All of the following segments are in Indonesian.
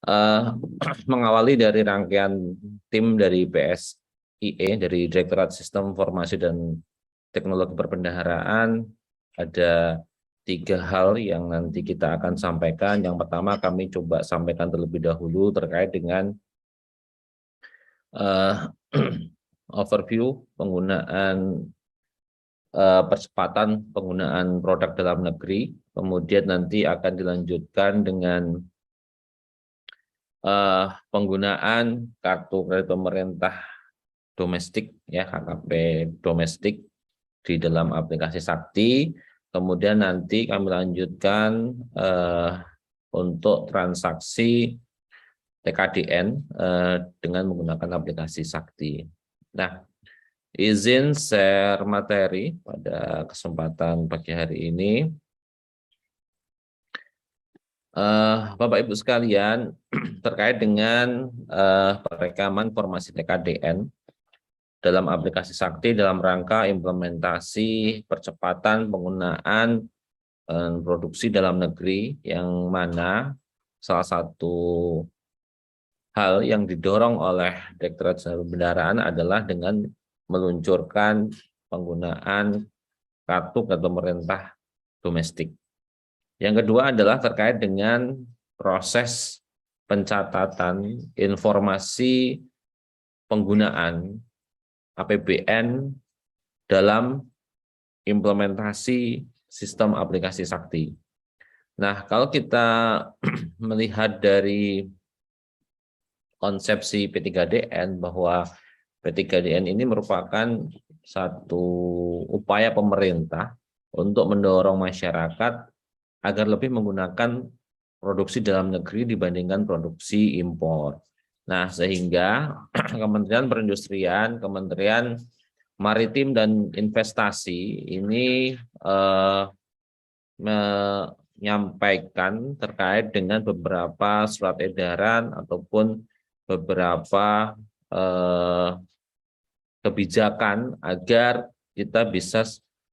eh, mengawali dari rangkaian tim dari PSIE, dari Direktorat Sistem Informasi dan Teknologi Perbendaharaan, ada 3 hal yang nanti kita akan sampaikan. Yang pertama, kami coba sampaikan terlebih dahulu terkait dengan eh, overview penggunaan percepatan penggunaan produk dalam negeri. Kemudian nanti akan dilanjutkan dengan penggunaan kartu kredit pemerintah domestik, ya, KKP domestik di dalam aplikasi Sakti. Kemudian nanti kami lanjutkan untuk transaksi TKDN dengan menggunakan aplikasi Sakti. Nah, izin share materi pada kesempatan pagi hari ini. Bapak Ibu sekalian, terkait dengan perekaman informasi TKDN dalam aplikasi Sakti dalam rangka implementasi percepatan penggunaan produksi dalam negeri, yang mana salah satu hal yang didorong oleh Direktorat Jenderal Perbendaharaan adalah dengan meluncurkan penggunaan kartu kredit pemerintah domestik. Yang kedua adalah terkait dengan proses pencatatan informasi penggunaan APBN dalam implementasi sistem aplikasi Sakti. Nah, kalau kita melihat dari konsepsi P3DN bahwa P3DN ini merupakan satu upaya pemerintah untuk mendorong masyarakat agar lebih menggunakan produksi dalam negeri dibandingkan produksi impor. Nah, sehingga Kementerian Perindustrian, Kementerian Maritim dan Investasi ini menyampaikan terkait dengan beberapa surat edaran ataupun beberapa kebijakan agar kita bisa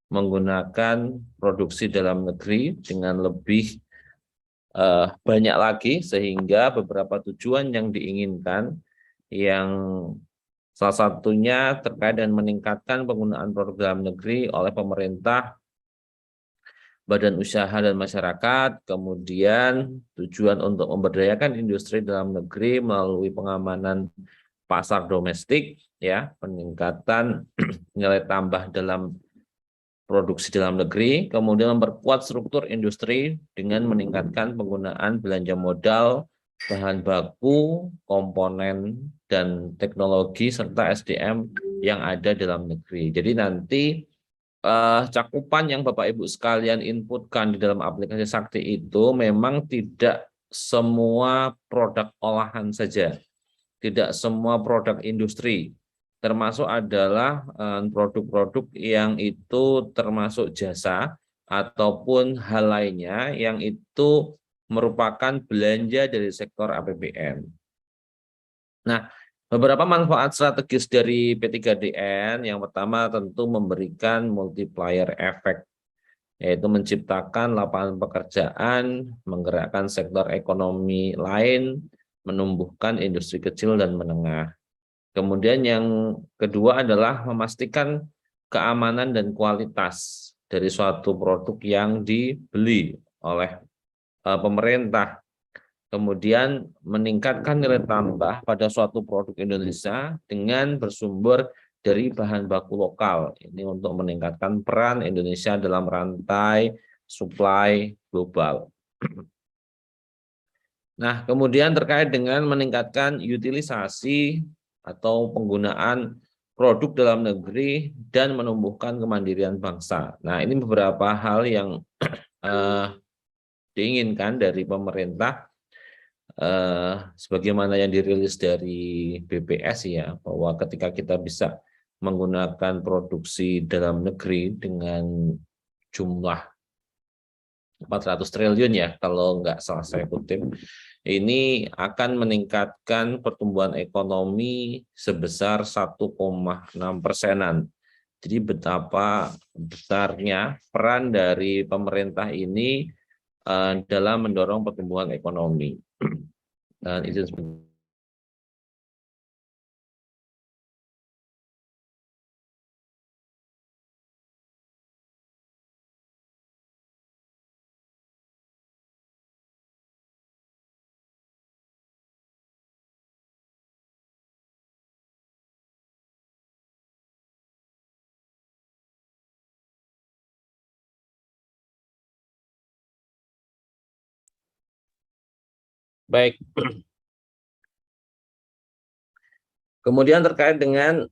menggunakan produksi dalam negeri dengan lebih banyak lagi, sehingga beberapa tujuan yang diinginkan, yang salah satunya terkait dengan meningkatkan penggunaan produk dalam negeri oleh pemerintah, badan usaha dan masyarakat, kemudian tujuan untuk memberdayakan industri dalam negeri melalui pengamanan pasar domestik, ya, peningkatan nilai tambah dalam produksi dalam negeri, kemudian memperkuat struktur industri dengan meningkatkan penggunaan belanja modal, bahan baku, komponen, dan teknologi, serta SDM yang ada dalam negeri. Jadi nanti cakupan yang Bapak Ibu sekalian inputkan di dalam aplikasi Sakti itu memang tidak semua produk olahan saja, tidak semua produk industri, termasuk adalah produk-produk yang itu termasuk jasa ataupun hal lainnya yang itu merupakan belanja dari sektor APBN. Nah, beberapa manfaat strategis dari P3DN, yang pertama tentu memberikan multiplier effect, yaitu menciptakan lapangan pekerjaan, menggerakkan sektor ekonomi lain, menumbuhkan industri kecil dan menengah. Kemudian yang kedua adalah memastikan keamanan dan kualitas dari suatu produk yang dibeli oleh pemerintah. Kemudian meningkatkan nilai tambah pada suatu produk Indonesia dengan bersumber dari bahan baku lokal. Ini untuk meningkatkan peran Indonesia dalam rantai supply global. Nah, kemudian terkait dengan meningkatkan utilisasi atau penggunaan produk dalam negeri dan menumbuhkan kemandirian bangsa. Nah, ini beberapa hal yang diinginkan dari pemerintah, sebagaimana yang dirilis dari BPS, ya, bahwa ketika kita bisa menggunakan produksi dalam negeri dengan jumlah 400 triliun, ya, kalau nggak salah saya kutip, ini akan meningkatkan pertumbuhan ekonomi sebesar 1,6%. Jadi betapa besarnya peran dari pemerintah ini dalam mendorong pertumbuhan ekonomi. Dan izin sebentar. Baik. Kemudian terkait dengan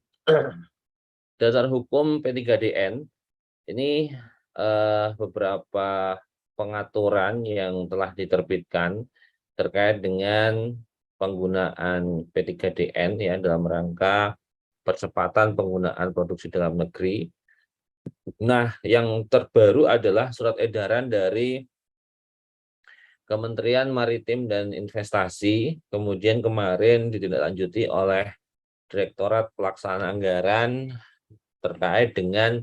dasar hukum P3DN, ini beberapa pengaturan yang telah diterbitkan terkait dengan penggunaan P3DN ya dalam rangka percepatan penggunaan produksi dalam negeri. Nah, yang terbaru adalah surat edaran dari Kementerian Maritim dan Investasi, kemudian kemarin ditindaklanjuti oleh Direktorat Pelaksanaan Anggaran terkait dengan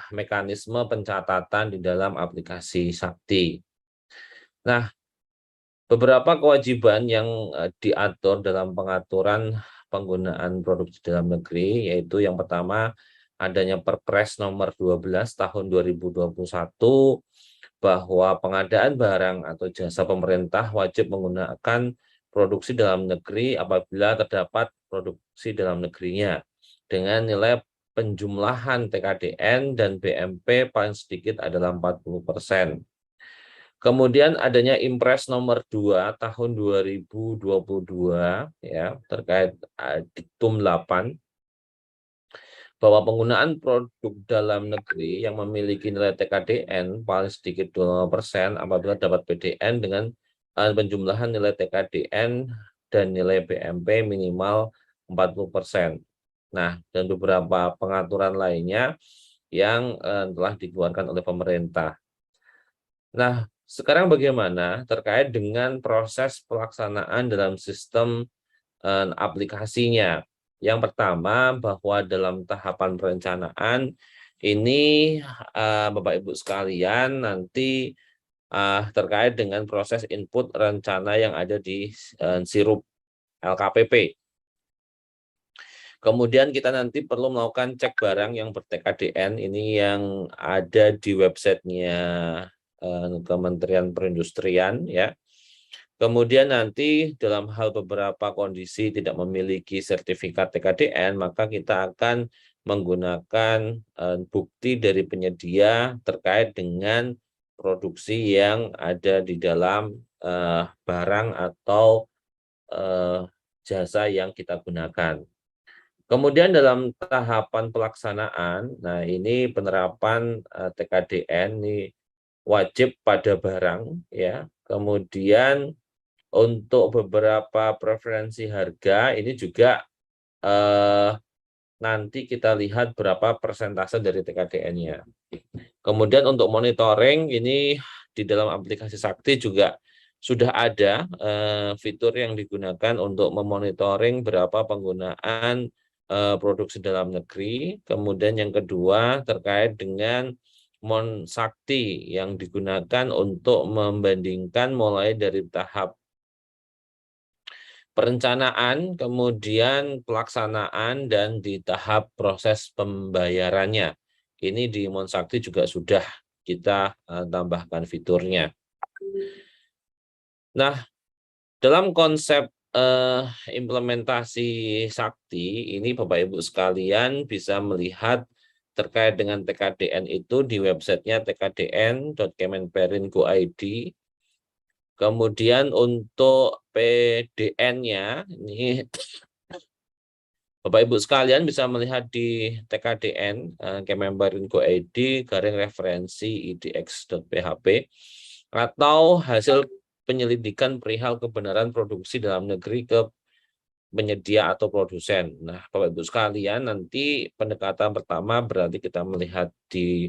mekanisme pencatatan di dalam aplikasi Sakti. Nah, beberapa kewajiban yang diatur dalam pengaturan penggunaan produksi dalam negeri, yaitu yang pertama adanya Perpres nomor 12 tahun 2021 bahwa pengadaan barang atau jasa pemerintah wajib menggunakan produksi dalam negeri apabila terdapat produksi dalam negerinya dengan nilai penjumlahan TKDN dan BMP paling sedikit adalah 40%. Kemudian adanya Impres nomor 2 tahun 2022 ya terkait Diktum 8 bahwa penggunaan produk dalam negeri yang memiliki nilai TKDN paling sedikit 2% apabila dapat PDN dengan penjumlahan nilai TKDN dan nilai BMP minimal 40%. Nah, dan beberapa pengaturan lainnya yang telah dikeluarkan oleh pemerintah. Nah, sekarang bagaimana terkait dengan proses pelaksanaan dalam sistem aplikasinya? Yang pertama, bahwa dalam tahapan perencanaan ini Bapak Ibu sekalian nanti terkait dengan proses input rencana yang ada di sirup LKPP. Kemudian kita nanti perlu melakukan cek barang yang ber-TKDN ini yang ada di websitenya Kementerian Perindustrian ya. Kemudian nanti dalam hal beberapa kondisi tidak memiliki sertifikat TKDN, maka kita akan menggunakan bukti dari penyedia terkait dengan produksi yang ada di dalam barang atau jasa yang kita gunakan. Kemudian dalam tahapan pelaksanaan, nah ini penerapan TKDN ini wajib pada barang ya. Kemudian untuk beberapa preferensi harga ini juga nanti kita lihat berapa persentase dari TKDN-nya. Kemudian untuk monitoring ini di dalam aplikasi Sakti juga sudah ada fitur yang digunakan untuk memonitoring berapa penggunaan produksi dalam negeri. Kemudian yang kedua terkait dengan Mon Sakti yang digunakan untuk membandingkan mulai dari tahap perencanaan, kemudian pelaksanaan, dan di tahap proses pembayarannya. Ini di Mon Sakti juga sudah kita tambahkan fiturnya. Nah, dalam konsep implementasi Sakti, ini Bapak Ibu sekalian bisa melihat terkait dengan TKDN itu di websitenya tkdn.kemenperin.go.id. Kemudian untuk PDN-nya, ini Bapak Ibu sekalian bisa melihat di TKDN Kemenperin.go.id garing referensi idx.php atau hasil penyelidikan perihal kebenaran produksi dalam negeri ke penyedia atau produsen. Nah, Bapak Ibu sekalian, nanti pendekatan pertama berarti kita melihat di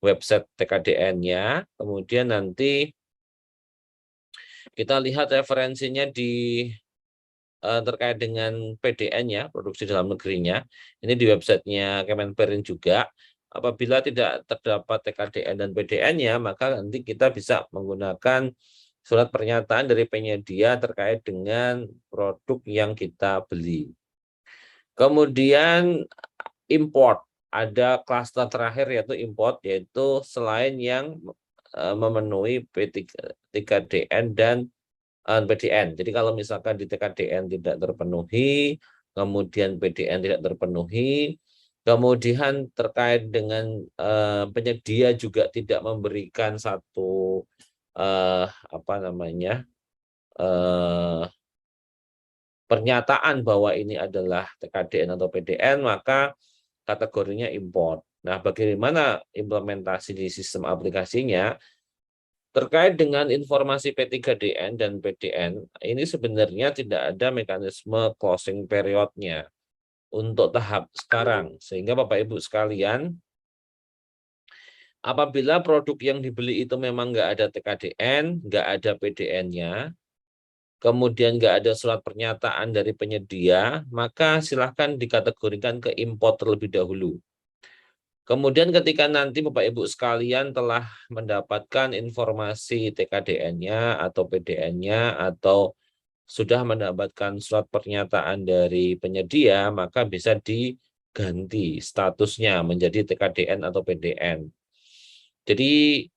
website TKDN-nya, kemudian nanti kita lihat referensinya di terkait dengan PDN-nya, produksi dalam negerinya. Ini di websitenya Kemenperin juga. Apabila tidak terdapat TKDN dan PDN-nya, maka nanti kita bisa menggunakan surat pernyataan dari penyedia terkait dengan produk yang kita beli. Kemudian import, ada klaster terakhir yaitu import, yaitu selain yang memenuhi P3DN dan PDN. Jadi kalau misalkan di TKDN tidak terpenuhi, kemudian PDN tidak terpenuhi, kemudian terkait dengan penyedia juga tidak memberikan satu apa namanya pernyataan bahwa ini adalah TKDN atau PDN, maka kategorinya import. Nah, bagaimana implementasi di sistem aplikasinya? Terkait dengan informasi P3DN dan PDN, ini sebenarnya tidak ada mekanisme closing periodnya untuk tahap sekarang. Sehingga Bapak Ibu sekalian, apabila produk yang dibeli itu memang nggak ada TKDN, nggak ada PDN-nya, kemudian nggak ada surat pernyataan dari penyedia, maka silahkan dikategorikan ke import terlebih dahulu. Kemudian ketika nanti Bapak Ibu sekalian telah mendapatkan informasi TKDN-nya atau PDN-nya atau sudah mendapatkan surat pernyataan dari penyedia, maka bisa diganti statusnya menjadi TKDN atau PDN. Jadi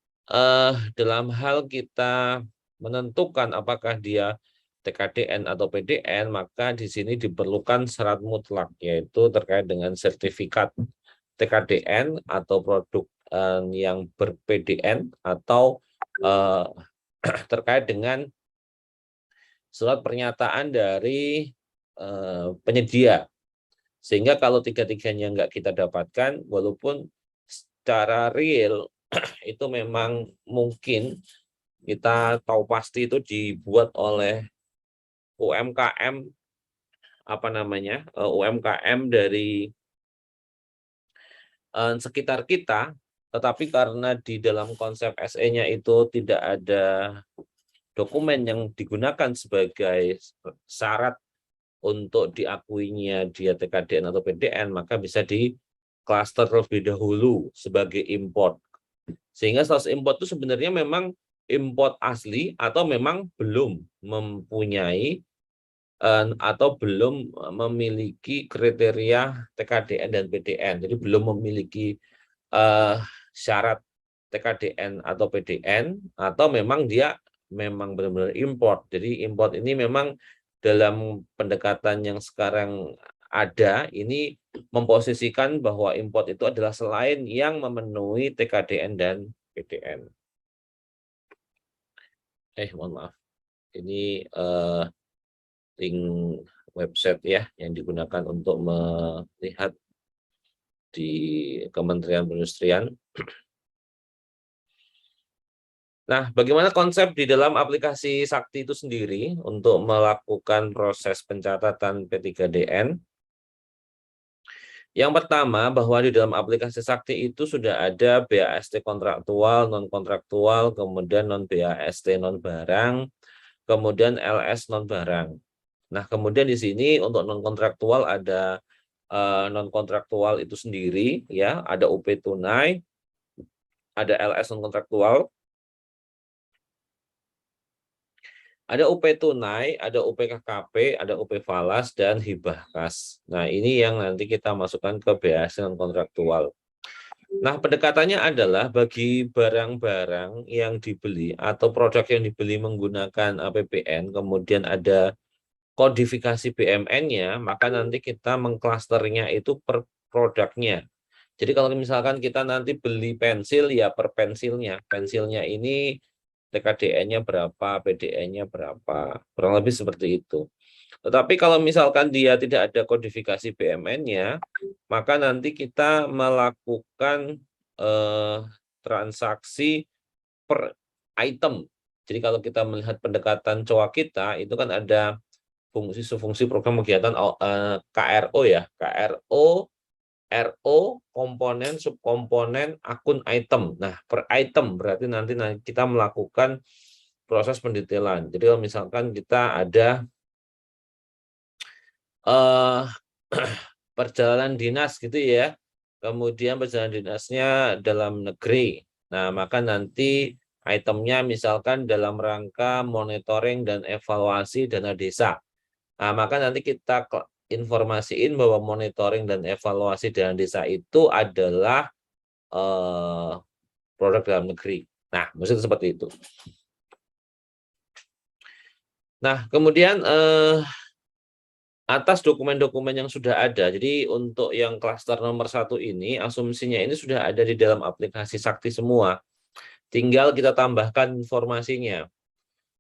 dalam hal kita menentukan apakah dia TKDN atau PDN, maka di sini diperlukan syarat mutlak, yaitu terkait dengan sertifikat TKDN atau produk yang ber-PDN atau terkait dengan surat pernyataan dari penyedia. Sehingga kalau tiga-tiganya nggak kita dapatkan, walaupun secara real itu memang mungkin kita tahu pasti itu dibuat oleh UMKM apa namanya UMKM dari sekitar kita, tetapi karena di dalam konsep SE-nya itu tidak ada dokumen yang digunakan sebagai syarat untuk diakuinya dia TKDN atau PDN, maka bisa di klaster terlebih dahulu sebagai import. Sehingga status import itu sebenarnya memang import asli atau memang belum mempunyai atau belum memiliki kriteria TKDN dan PDN. Jadi belum memiliki syarat TKDN atau PDN, atau memang dia memang benar-benar import. Jadi import ini memang dalam pendekatan yang sekarang ada, ini memposisikan bahwa import itu adalah selain yang memenuhi TKDN dan PDN. Mohon maaf. Ini link website ya yang digunakan untuk melihat di Kementerian Perindustrian. Nah, bagaimana konsep di dalam aplikasi Sakti itu sendiri untuk melakukan proses pencatatan P3DN? Yang pertama, bahwa di dalam aplikasi Sakti itu sudah ada BAST kontraktual, non-kontraktual, kemudian non-BAST non-barang, kemudian LS non-barang. Nah, kemudian di sini untuk non-kontraktual ada non-kontraktual itu sendiri, ya, ada UP tunai, ada LS non-kontraktual, ada UP tunai, ada UP KKP, ada UP falas, dan hibah kas. Nah, ini yang nanti kita masukkan ke BAST non-kontraktual. Nah, pendekatannya adalah bagi barang-barang yang dibeli atau produk yang dibeli menggunakan APBN, kemudian ada kodifikasi BMN-nya, maka nanti kita mengklasternya itu per produknya. Jadi kalau misalkan kita nanti beli pensil, ya per pensilnya. Pensilnya ini TKDN-nya berapa, PDN-nya berapa. Kurang lebih seperti itu. Tetapi kalau misalkan dia tidak ada kodifikasi BMN-nya, maka nanti kita melakukan transaksi per item. Jadi kalau kita melihat pendekatan COA kita, itu kan ada fungsi program kegiatan KRO ya, KRO, RO, komponen, subkomponen, akun item. Nah, per item berarti nanti kita melakukan proses pendetailan. Jadi kalau misalkan kita ada perjalanan dinas gitu ya, kemudian perjalanan dinasnya dalam negeri. Nah, maka nanti Itemnya misalkan dalam rangka monitoring dan evaluasi dana desa. Nah, maka nanti kita informasiin bahwa monitoring dan evaluasi dana desa itu adalah produk dalam negeri. Nah, maksudnya seperti itu. Nah, kemudian atas dokumen-dokumen yang sudah ada, jadi untuk yang klaster nomor 1 ini, asumsinya ini sudah ada di dalam aplikasi Sakti semua. Tinggal kita tambahkan informasinya.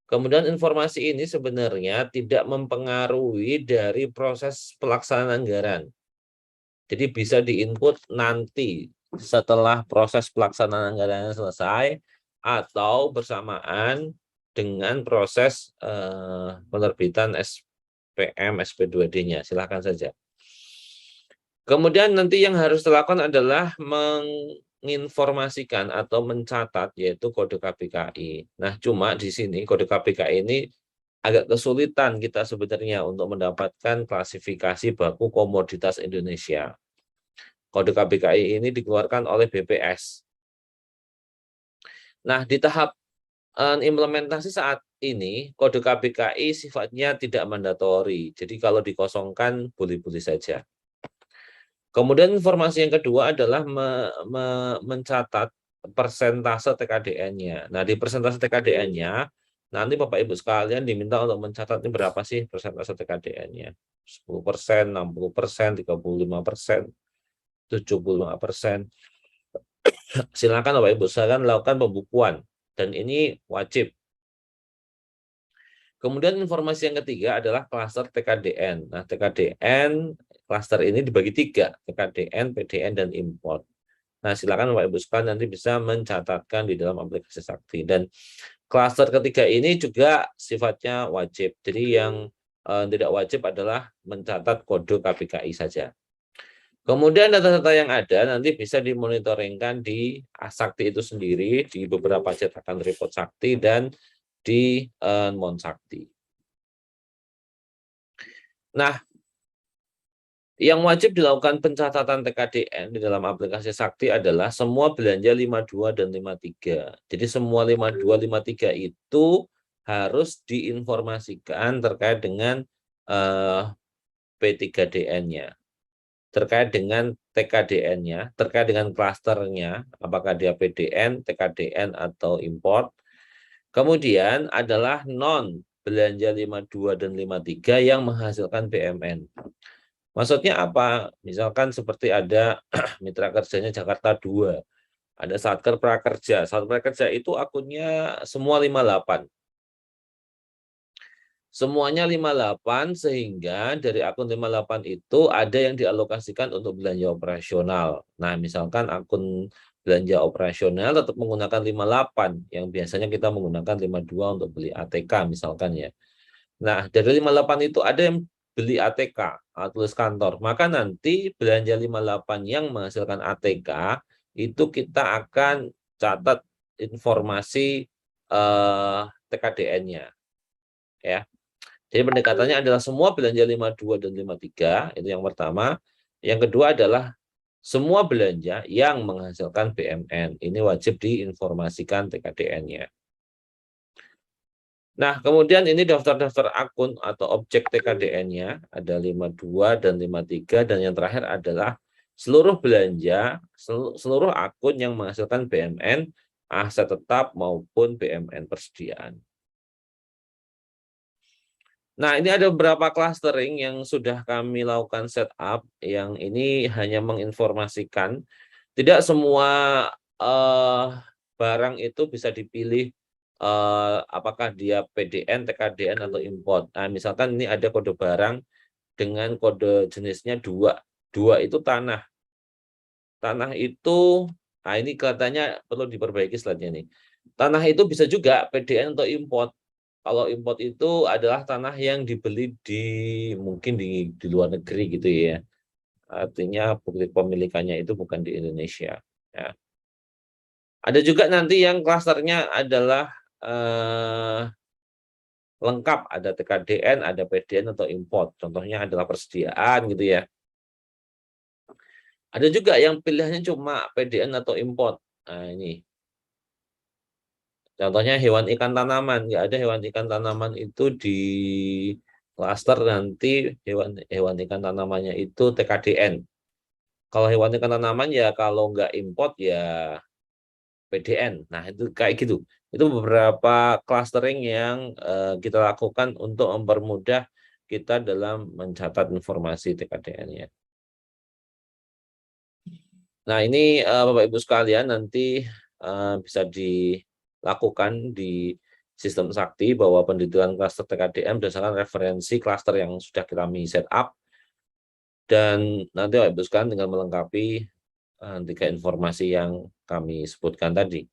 Kemudian informasi ini sebenarnya tidak mempengaruhi dari proses pelaksanaan anggaran. Jadi bisa diinput nanti setelah proses pelaksanaan anggaran selesai atau bersamaan dengan proses penerbitan SPM SP2D-nya. Silakan saja. Kemudian nanti yang harus dilakukan adalah menginformasikan atau mencatat yaitu kode KPKI. Nah, cuma di sini kode KPKI ini agak kesulitan kita sebenarnya untuk mendapatkan klasifikasi baku komoditas Indonesia. Kode KPKI ini dikeluarkan oleh BPS. Nah, di tahap implementasi saat ini, kode KPKI sifatnya tidak mandatori. Jadi kalau dikosongkan, boleh-boleh saja. Kemudian informasi yang kedua adalah mencatat persentase TKDN-nya. Nah, di persentase TKDN-nya, nanti Bapak Ibu sekalian diminta untuk mencatat ini berapa sih persentase TKDN-nya. 10%, 60%, 35%, 75%. Silakan Bapak Ibu sekalian lakukan pembukuan. Dan ini wajib. Kemudian informasi yang ketiga adalah klaster TKDN. Nah, TKDN klaster ini dibagi 3, TKDN, PDN, dan import. Nah, silakan Bapak Ibu sekalian nanti bisa mencatatkan di dalam aplikasi Sakti. Dan klaster ketiga ini juga sifatnya wajib. Jadi yang tidak wajib adalah mencatat kode KPKI saja. Kemudian data-data yang ada nanti bisa dimonitoringkan di Sakti itu sendiri, di beberapa cetakan report Sakti, dan di Monsakti. Nah, yang wajib dilakukan pencatatan TKDN di dalam aplikasi Sakti adalah semua belanja 52 dan 53. Jadi semua 52, 53 itu harus diinformasikan terkait dengan P3DN-nya. Terkait dengan TKDN-nya, terkait dengan klasternya, apakah dia PDN, TKDN, atau import. Kemudian adalah non belanja 52 dan 53 yang menghasilkan BMN. Maksudnya apa? Misalkan seperti ada mitra kerjanya Jakarta 2, ada Satker Prakerja. Satker Prakerja itu akunnya semua 58. Semuanya 58 sehingga dari akun 58 itu ada yang dialokasikan untuk belanja operasional. Nah, misalkan akun belanja operasional tetap menggunakan 58 yang biasanya kita menggunakan 52 untuk beli ATK misalkan ya. Nah, dari 58 itu ada yang beli ATK, tulis kantor. Maka nanti belanja 58 yang menghasilkan ATK itu kita akan catat informasi TKDN-nya ya. Jadi pendekatannya adalah semua belanja 52 dan 53, itu yang pertama. Yang kedua adalah semua belanja yang menghasilkan BMN. Ini wajib diinformasikan TKDN-nya. Nah, kemudian ini daftar-daftar akun atau objek TKDN-nya, ada 52 dan 53, dan yang terakhir adalah seluruh belanja, seluruh akun yang menghasilkan BMN, aset tetap maupun BMN persediaan. Nah, ini ada beberapa clustering yang sudah kami lakukan setup, yang ini hanya menginformasikan, tidak semua barang itu bisa dipilih apakah dia PDN, TKDN, atau import. Nah, misalkan ini ada kode barang dengan kode jenisnya 2. 2 itu tanah. Tanah itu, nah ini kelihatannya perlu diperbaiki slide-nya nih. Tanah itu bisa juga PDN atau import. Kalau import itu adalah tanah yang dibeli mungkin di luar negeri gitu ya. Artinya bukti pemilikannya itu bukan di Indonesia. Ya. Ada juga nanti yang klasternya adalah lengkap, ada TKDN, ada PDN atau import. Contohnya adalah persediaan gitu ya. Ada juga yang pilihannya cuma PDN atau import. Nah, ini. Contohnya hewan ikan tanaman, nggak ada hewan ikan tanaman itu di klaster nanti hewan ikan tanamannya itu TKDN. Kalau hewan ikan tanaman ya kalau nggak import ya PDN. Nah itu kayak gitu. Itu beberapa clustering yang kita lakukan untuk mempermudah kita dalam mencatat informasi TKDN-nya. Nah ini Bapak Ibu sekalian nanti bisa dilakukan di sistem Sakti bahwa pendetalan klaster TKDN berdasarkan referensi klaster yang sudah kami set up, dan nanti Bapak Ibu sekalian tinggal melengkapi tiga informasi yang kami sebutkan tadi.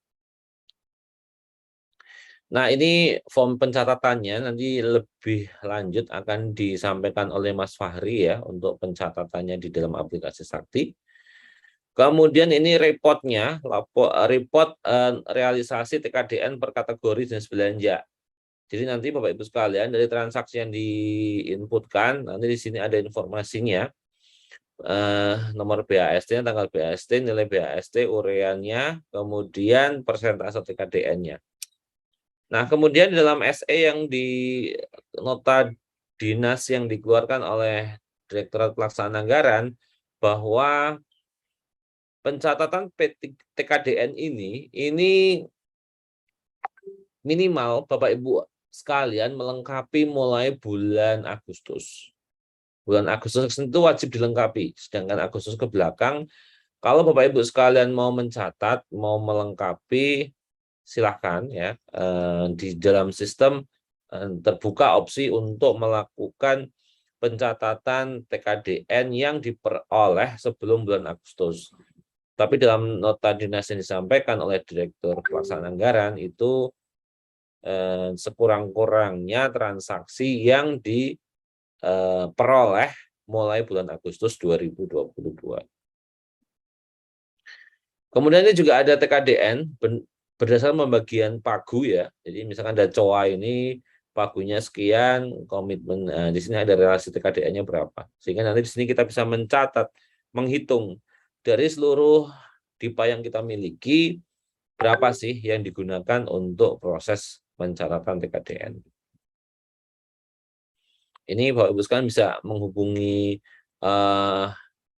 Nah, ini form pencatatannya nanti lebih lanjut akan disampaikan oleh Mas Fahri ya untuk pencatatannya di dalam aplikasi Sakti. Kemudian ini reportnya, report realisasi TKDN per kategori jenis belanja. Jadi nanti Bapak Ibu sekalian dari transaksi yang diinputkan, nanti di sini ada informasinya, nomor BAST-nya, tanggal BAST, nilai BAST, ureannya, kemudian persentase TKDN-nya. Nah, kemudian di dalam SE yang di nota dinas yang dikeluarkan oleh Direktorat Pelaksanaan Anggaran bahwa pencatatan TKDN ini minimal Bapak Ibu sekalian melengkapi mulai bulan Agustus. Bulan Agustus itu wajib dilengkapi, sedangkan Agustus ke belakang kalau Bapak Ibu sekalian mau mencatat, mau melengkapi, silahkan ya di dalam sistem terbuka opsi untuk melakukan pencatatan TKDN yang diperoleh sebelum bulan Agustus. Tapi dalam nota dinas yang disampaikan oleh Direktur Pelaksanaan Anggaran itu sekurang-kurangnya transaksi yang diperoleh mulai bulan Agustus 2022. Kemudian ini juga ada TKDN berdasarkan pembagian pagu ya. Jadi misalkan ada COA ini pagunya sekian, komitmen di sini ada relasi TKDN-nya berapa. Sehingga nanti di sini kita bisa mencatat, menghitung dari seluruh DIPA yang kita miliki berapa sih yang digunakan untuk proses pencatatan TKDN. Ini Bapak Ibu sekalian bisa menghubungi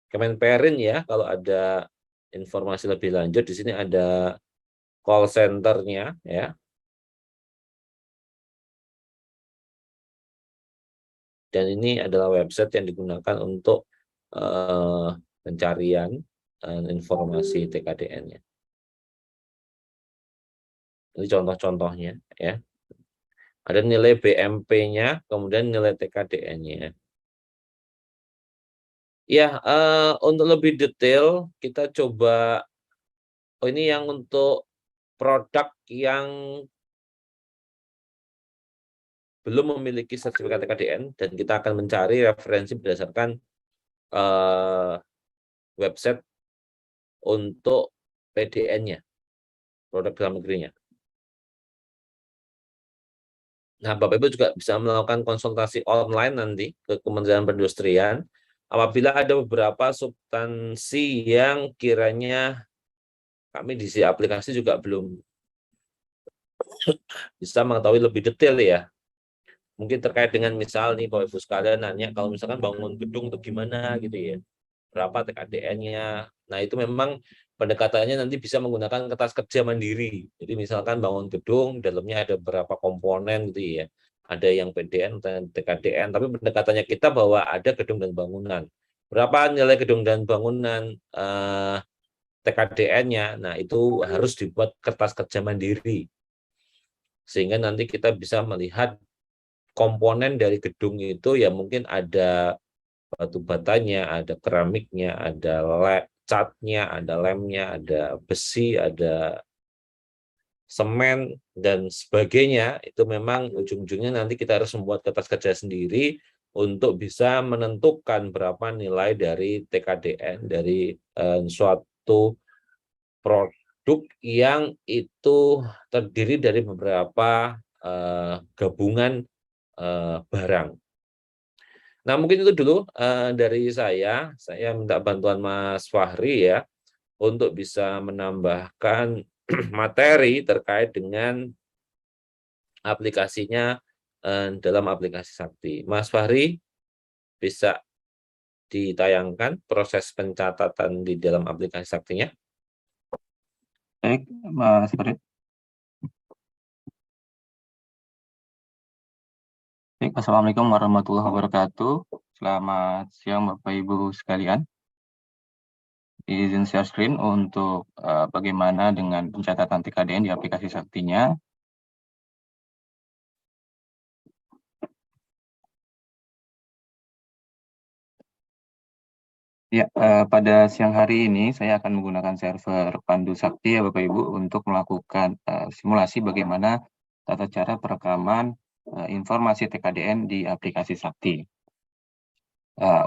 Kemenperin ya kalau ada informasi lebih lanjut. Di sini ada call center-nya ya. Dan ini adalah website yang digunakan untuk pencarian informasi TKDN-nya. Ini contoh-contohnya ya. Ada nilai BMP-nya, kemudian nilai TKDN-nya. Ya, untuk lebih detail kita coba, ini yang untuk produk yang belum memiliki sertifikat TKDN, dan kita akan mencari referensi berdasarkan website untuk PDN-nya, produk dalam negerinya. Nah, Bapak Ibu juga bisa melakukan konsultasi online nanti ke Kementerian Perindustrian apabila ada beberapa substansi yang kiranya kami di aplikasi juga belum bisa mengetahui lebih detail ya. Mungkin terkait dengan misal nih Bapak Ibu sekalian nanya kalau misalkan bangun gedung itu gimana gitu ya. Berapa TKDN-nya. Nah, itu memang pendekatannya nanti bisa menggunakan kertas kerja mandiri. Jadi misalkan bangun gedung, dalamnya ada beberapa komponen gitu ya. Ada yang PDN dan TKDN, tapi pendekatannya kita bahwa ada gedung dan bangunan. Berapa nilai gedung dan bangunan TKDN-nya? Nah, itu harus dibuat kertas kerja mandiri. Sehingga nanti kita bisa melihat komponen dari gedung itu ya mungkin ada batu batanya, ada keramiknya, ada catnya, ada lemnya, ada besi, ada semen, dan sebagainya. Itu memang ujung-ujungnya nanti kita harus membuat kertas kerja sendiri untuk bisa menentukan berapa nilai dari TKDN, dari suatu produk yang itu terdiri dari beberapa gabungan barang. Nah, mungkin itu dulu dari saya minta bantuan Mas Fahri ya, untuk bisa menambahkan materi terkait dengan aplikasinya dalam aplikasi Sakti. Mas Fahri, bisa ditayangkan proses pencatatan di dalam aplikasi Saktinya? Baik, Mas Farid. Baik, Assalamualaikum warahmatullahi wabarakatuh. Selamat siang Bapak Ibu sekalian. Izin share screen untuk bagaimana dengan pencatatan TKDN di aplikasi Saktinya. Ya, pada siang hari ini saya akan menggunakan server Pandu Sakti ya Bapak Ibu untuk melakukan simulasi bagaimana tata cara perekaman informasi TKDN di aplikasi Sakti.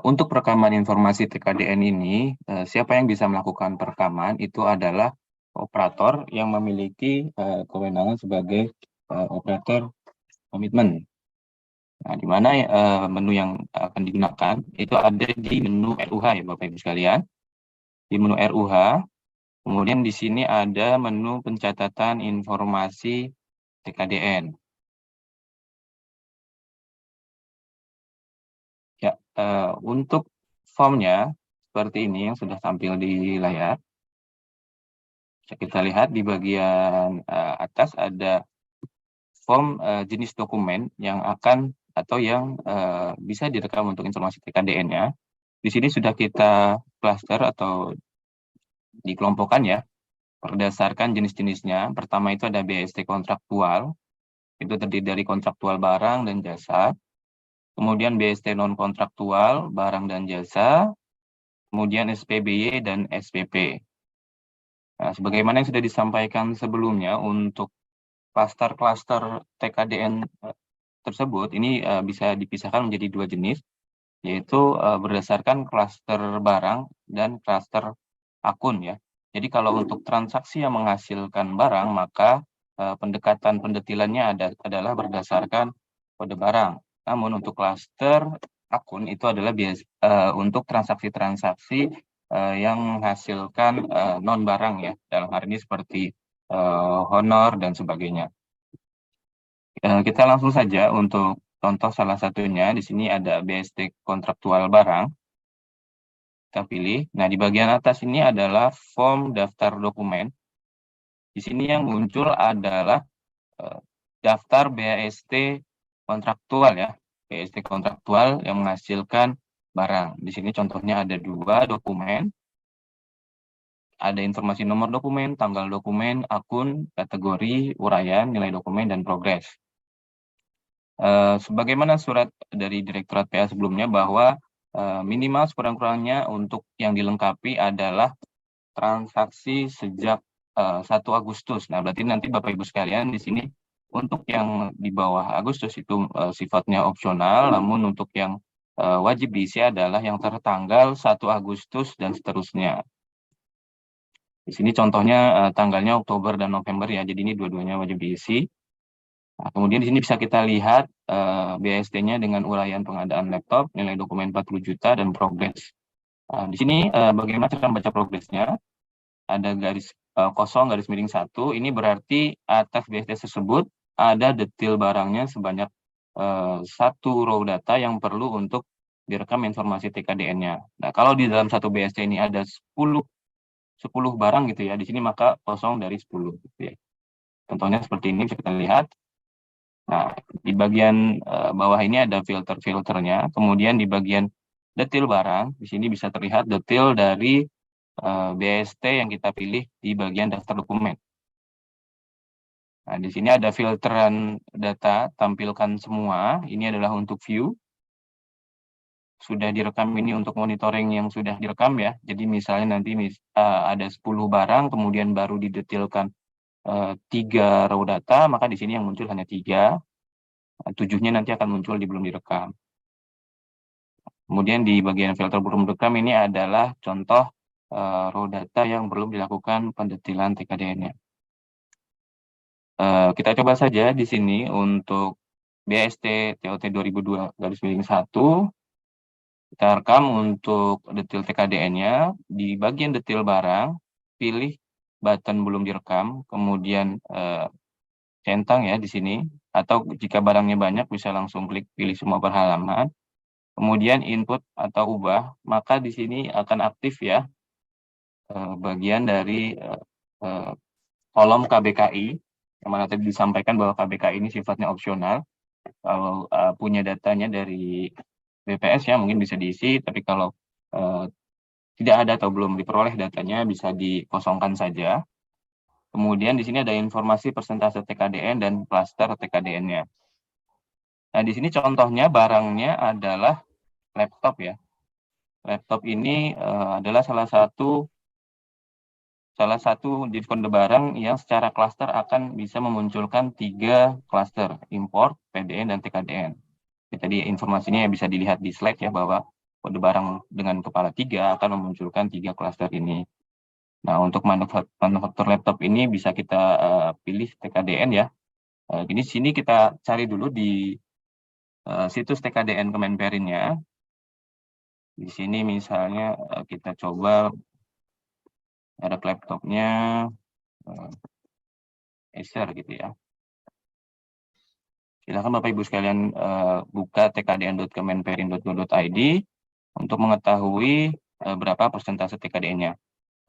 Untuk perekaman informasi TKDN ini, siapa yang bisa melakukan perekaman itu adalah operator yang memiliki kewenangan sebagai operator komitmen. Nah, di mana menu yang akan digunakan itu ada di menu RUH ya Bapak Ibu sekalian. Di menu RUH, kemudian di sini ada menu pencatatan informasi TKDN. Ya, untuk formnya seperti ini yang sudah tampil di layar. Bisa kita lihat di bagian atas ada form jenis dokumen yang akan atau yang bisa direkam untuk informasi TKDN-nya. Di sini sudah kita cluster atau dikelompokkan ya berdasarkan jenis-jenisnya. Pertama itu ada BST kontraktual, itu terdiri dari kontraktual barang dan jasa. Kemudian BST non kontraktual, barang dan jasa. Kemudian SPBY dan SPP. Nah, sebagaimana yang sudah disampaikan sebelumnya, untuk klaster-klaster TKDN tersebut ini bisa dipisahkan menjadi dua jenis, yaitu berdasarkan klaster barang dan klaster akun ya. Jadi kalau untuk transaksi yang menghasilkan barang, maka pendekatan pendetilannya adalah berdasarkan kode barang. Namun untuk klaster akun itu adalah untuk transaksi-transaksi yang menghasilkan non barang ya. Dalam hal ini seperti honor dan sebagainya. Kita langsung saja untuk contoh salah satunya. Di sini ada BST kontraktual barang. Kita pilih. Nah, di bagian atas ini adalah form daftar dokumen. Di sini yang muncul adalah daftar BAST kontraktual ya. BAST kontraktual yang menghasilkan barang. Di sini contohnya ada dua dokumen. Ada informasi nomor dokumen, tanggal dokumen, akun, kategori, uraian, nilai dokumen, dan progres. Sebagaimana surat dari Direktorat PA sebelumnya bahwa minimal sekurang-kurangnya untuk yang dilengkapi adalah transaksi sejak 1 Agustus. Nah, berarti nanti Bapak Ibu sekalian di sini untuk yang di bawah Agustus itu sifatnya opsional, namun untuk yang wajib diisi adalah yang tertanggal 1 Agustus dan seterusnya. Di sini contohnya tanggalnya Oktober dan November ya, jadi ini dua-duanya wajib diisi. Nah, kemudian di sini bisa kita lihat BAST-nya dengan uraian pengadaan laptop, nilai dokumen 40 juta, dan progres. Di sini bagaimana cara membaca progresnya? Ada garis kosong, garis miring 1. Ini berarti atas BAST tersebut ada detail barangnya sebanyak 1 row data yang perlu untuk direkam informasi TKDN-nya. Nah, kalau di dalam satu BAST ini ada 10 barang gitu ya, di sini maka kosong dari 10. Gitu ya. Contohnya seperti ini bisa kita lihat. Nah, di bagian bawah ini ada filter-filternya. Kemudian di bagian detail barang, di sini bisa terlihat detail dari BST yang kita pilih di bagian daftar dokumen. Nah, di sini ada filteran data, tampilkan semua. Ini adalah untuk view. Sudah direkam ini untuk monitoring yang sudah direkam ya. Jadi misalnya nanti ada 10 barang, kemudian baru didetailkan 3 row data, maka di sini yang muncul hanya 3. 7-nya nanti akan muncul di belum direkam. Kemudian di bagian filter belum direkam ini adalah contoh raw data yang belum dilakukan pendetilan TKDN-nya. Kita coba saja di sini untuk BST TOT 2002-1. Kita rekam untuk detail TKDN-nya. Di bagian detail barang, pilih button belum direkam, kemudian centang ya di sini, atau jika barangnya banyak bisa langsung klik pilih semua per halaman, kemudian input atau ubah, maka di sini akan aktif ya bagian dari kolom KBKI, yang mana tadi disampaikan bahwa KBKI ini sifatnya opsional. Kalau punya datanya dari BPS ya mungkin bisa diisi, tapi kalau tidak ada atau belum diperoleh datanya bisa dikosongkan saja. Kemudian di sini ada informasi persentase TKDN dan klaster TKDN-nya. Nah, di sini contohnya barangnya adalah laptop ya. Laptop ini adalah salah satu diskon barang yang secara klaster akan bisa memunculkan 3 klaster, import, PDN, dan TKDN. Jadi informasinya bisa dilihat di slide ya, bahwa kode barang dengan kepala 3 akan memunculkan 3 klaster ini. Nah, untuk manufaktur laptop ini bisa kita pilih TKDN ya. Jadi sini kita cari dulu di situs TKDN Kemenperin-nya. Di sini misalnya kita coba merek laptopnya Acer gitu ya. Silakan Bapak Ibu sekalian buka tkdn.kemenperin.go.id untuk mengetahui berapa persentase TKDN-nya.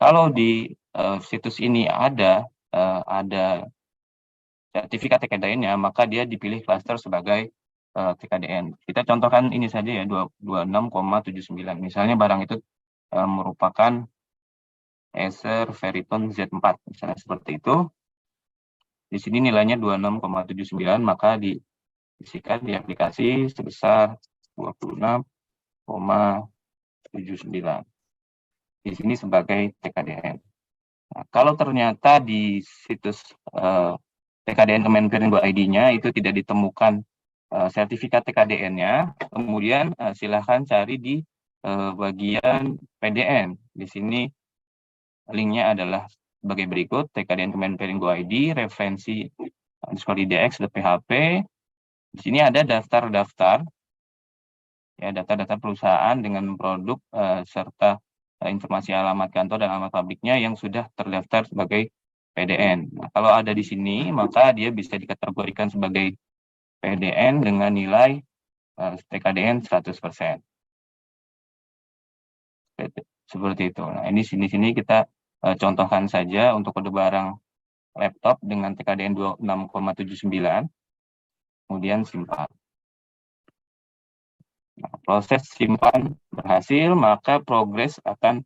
Kalau di situs ini ada sertifikat TKDN-nya, maka dia dipilih klaster sebagai TKDN. Kita contohkan ini saja ya, 26,79. Misalnya barang itu merupakan Acer Veriton Z4, misalnya seperti itu. Di sini nilainya 26,79, maka diisikan di aplikasi sebesar 26,79. Di sini sebagai TKDN. Nah, kalau ternyata di situs TKDN Kemenperin.id-nya itu tidak ditemukan sertifikat TKDN-nya, kemudian silahkan cari di bagian PDN. Di sini linknya adalah sebagai berikut: TKDN Kemenperin.id, referensi _IDX.php. Di sini ada daftar-daftar ya, data-data perusahaan dengan produk serta informasi alamat kantor dan alamat pabriknya yang sudah terdaftar sebagai PDN. Nah, kalau ada di sini, maka dia bisa dikategorikan sebagai PDN dengan nilai TKDN 100%. Seperti itu. Nah, ini sini kita contohkan saja untuk kode barang laptop dengan TKDN 26,79, kemudian simpan. Nah, proses simpan berhasil, maka progres akan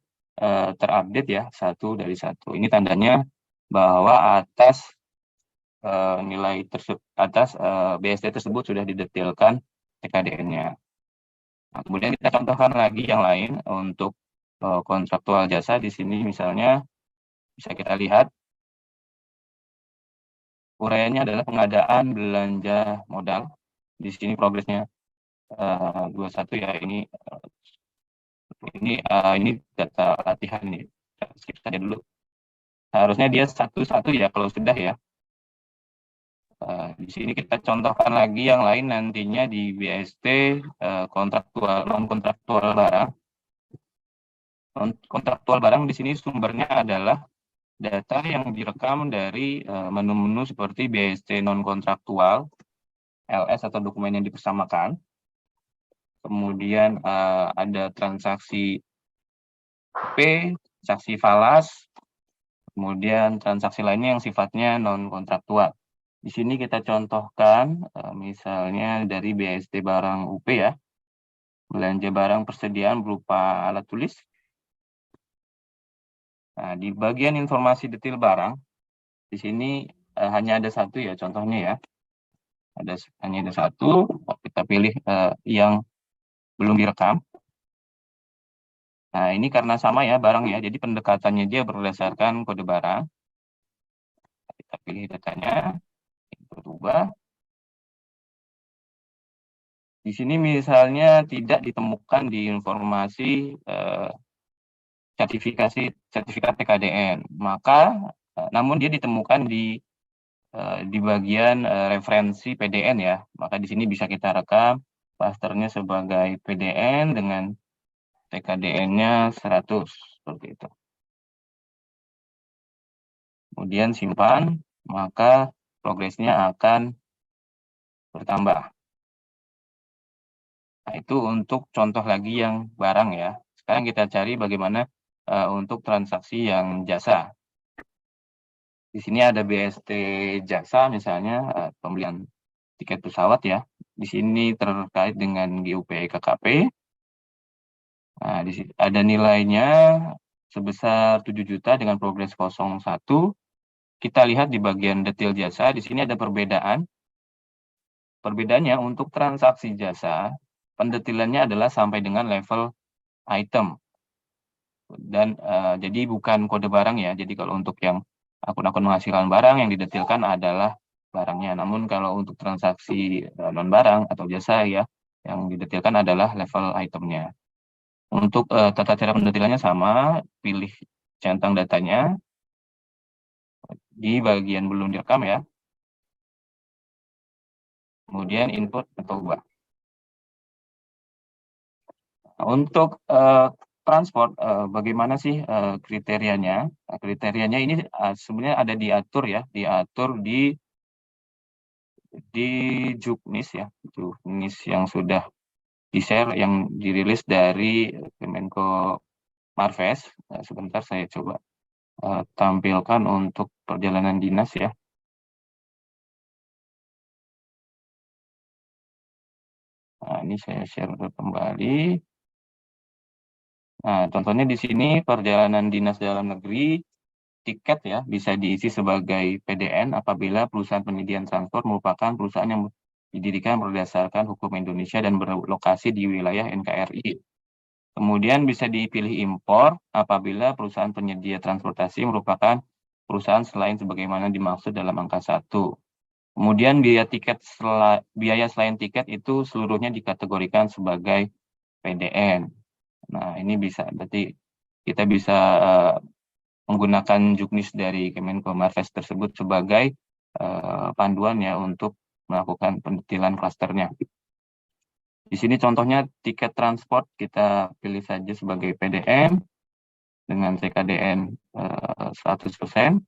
terupdate ya, 1 dari 1. Ini tandanya bahwa atas nilai atas BSD tersebut sudah didetailkan TKDN-nya. Nah, kemudian kita contohkan lagi yang lain untuk kontraktual jasa. Di sini misalnya bisa kita lihat uraiannya adalah pengadaan belanja modal. Di sini progresnya 21 ya, ini data latihan nih. Skip saja dulu. Harusnya dia 1 ya kalau sudah ya. Di sini kita contohkan lagi yang lain nantinya di BST kontraktual, non kontraktual barang. Kontraktual barang di sini sumbernya adalah data yang direkam dari menu-menu seperti BST non kontraktual, LS atau dokumen yang dipersamakan. Kemudian ada transaksi P, transaksi falas, kemudian transaksi lainnya yang sifatnya non kontraktual. Di sini kita contohkan misalnya dari BST barang UP ya, belanja barang persediaan berupa alat tulis. Nah, di bagian informasi detail barang, di sini hanya ada 1 ya contohnya ya. Hanya ada 1, kita pilih yang belum direkam. Nah, ini karena sama ya barang ya, jadi pendekatannya dia berdasarkan kode barang. Kita pilih datanya, input ubah. Di sini misalnya tidak ditemukan di informasi sertifikat TKDN, maka namun dia ditemukan di bagian referensi PDN ya, maka di sini bisa kita rekam klasternya sebagai PDN dengan TKDN-nya 100 seperti itu. kemudian simpan, maka progresnya akan bertambah. Nah, itu untuk contoh lagi yang barang ya. Sekarang kita cari bagaimana untuk transaksi yang jasa. Di sini ada BST jasa misalnya pembelian tiket pesawat ya. Di sini terkait dengan GUP KKP. Nah, di sini ada nilainya sebesar 7 juta dengan progres 01. Kita lihat di bagian detail jasa, di sini ada perbedaan. Perbedaannya untuk transaksi jasa, pendetilannya adalah sampai dengan level item. Dan jadi bukan kode barang ya. Jadi kalau untuk yang akun-akun menghasilkan barang yang didetilkan adalah barangnya. Namun kalau untuk transaksi non barang atau jasa ya, yang didetilkan adalah level itemnya. Untuk tata cara pendetilannya sama, pilih centang datanya di bagian belum direkam ya. Kemudian input atau ubah. Nah, untuk transport, bagaimana sih kriterianya? Nah, kriterianya ini sebenarnya ada diatur ya, diatur di Juknis ya, Juknis yang sudah di-share, yang dirilis dari Kemenko Marves. Sebentar saya coba tampilkan untuk perjalanan dinas ya. Nah, ini saya share kembali. Nah, contohnya di sini perjalanan dinas dalam negeri, tiket ya bisa diisi sebagai PDN apabila perusahaan penyediaan transport merupakan perusahaan yang didirikan berdasarkan hukum Indonesia dan berlokasi di wilayah NKRI. Kemudian bisa dipilih impor apabila perusahaan penyedia transportasi merupakan perusahaan selain sebagaimana dimaksud dalam angka 1. Kemudian biaya selain tiket itu seluruhnya dikategorikan sebagai PDN. Nah, ini bisa, berarti kita bisa menggunakan juknis dari Kemenko Marves tersebut sebagai panduan ya untuk melakukan pendetilan klasternya. Di sini contohnya tiket transport kita pilih saja sebagai PDN dengan TKDN 100%.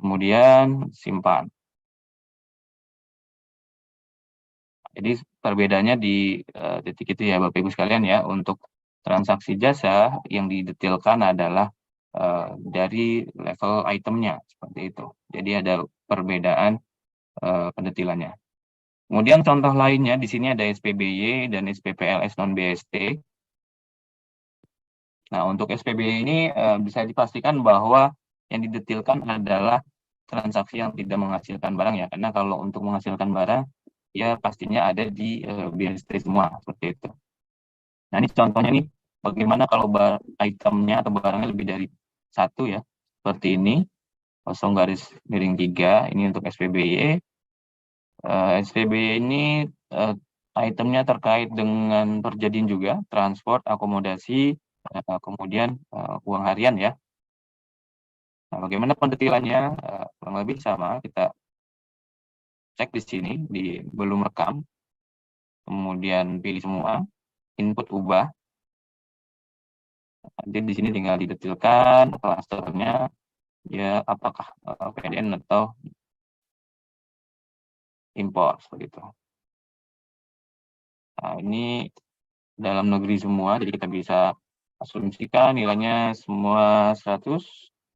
Kemudian simpan. Jadi perbedaannya di titik itu ya Bapak Ibu sekalian ya. Untuk transaksi jasa yang didetilkan adalah dari level itemnya seperti itu. Jadi ada perbedaan pendetilannya. Kemudian contoh lainnya di sini ada SPBY dan SPPLS non BST. Nah, untuk SPBY ini bisa dipastikan bahwa yang didetilkan adalah transaksi yang tidak menghasilkan barang ya. Karena kalau untuk menghasilkan barang ya pastinya ada di BST semua seperti itu. Nah, ini contohnya nih bagaimana kalau itemnya atau barangnya lebih dari 1 ya. Seperti ini, 0,3 ini untuk SPBY. SPBY ini itemnya terkait dengan perjadian juga, transport, akomodasi, kemudian uang harian ya. Nah, bagaimana pendetilannya? Kurang lebih sama, kita cek di sini, di belum rekam, kemudian pilih semua, input ubah. Nanti di sini tinggal didetilkan klasternya, ya apakah PDN atau impor, seperti itu. Nah, ini dalam negeri semua, jadi kita bisa asumsikan nilainya semua 100,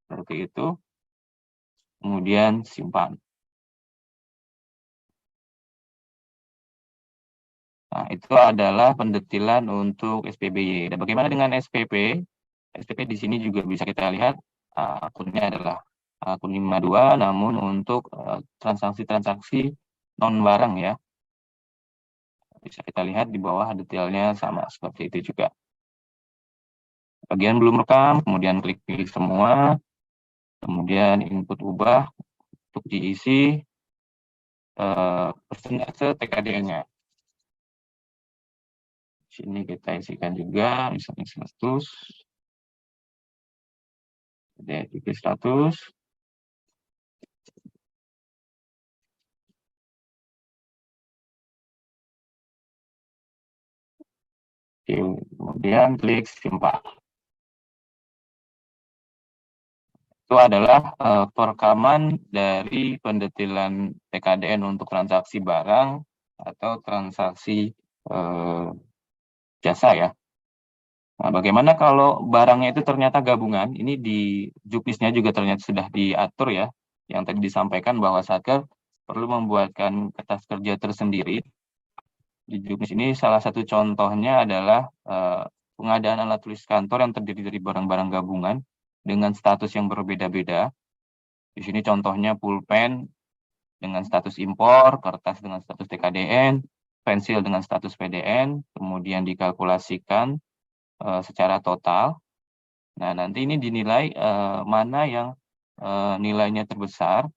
seperti itu. Kemudian simpan. Nah, itu adalah pendetilan untuk SPBY. Dan bagaimana dengan SPP? SPP di sini juga bisa kita lihat akunnya adalah akun 52, namun untuk transaksi-transaksi non barang ya. Bisa kita lihat di bawah detailnya sama seperti itu juga. Bagian belum rekam, kemudian klik pilih semua, kemudian input ubah untuk diisi persentase TKDN-nya. Sini kita isikan juga, misalnya 100, jadi 100. Kemudian klik simpan. itu adalah perekaman dari pendetilan TKDN untuk transaksi barang atau transaksi jasa ya. Nah, bagaimana kalau barangnya itu ternyata gabungan? Ini di juknisnya juga ternyata sudah diatur ya, yang tadi disampaikan bahwa Satker perlu membuatkan kertas kerja tersendiri. Di juknis ini salah satu contohnya adalah pengadaan alat tulis kantor yang terdiri dari barang-barang gabungan dengan status yang berbeda-beda. Di sini contohnya pulpen dengan status impor, kertas dengan status TKDN, pensil dengan status PDN, kemudian dikalkulasikan secara total. Nah, nanti ini dinilai mana yang nilainya terbesar,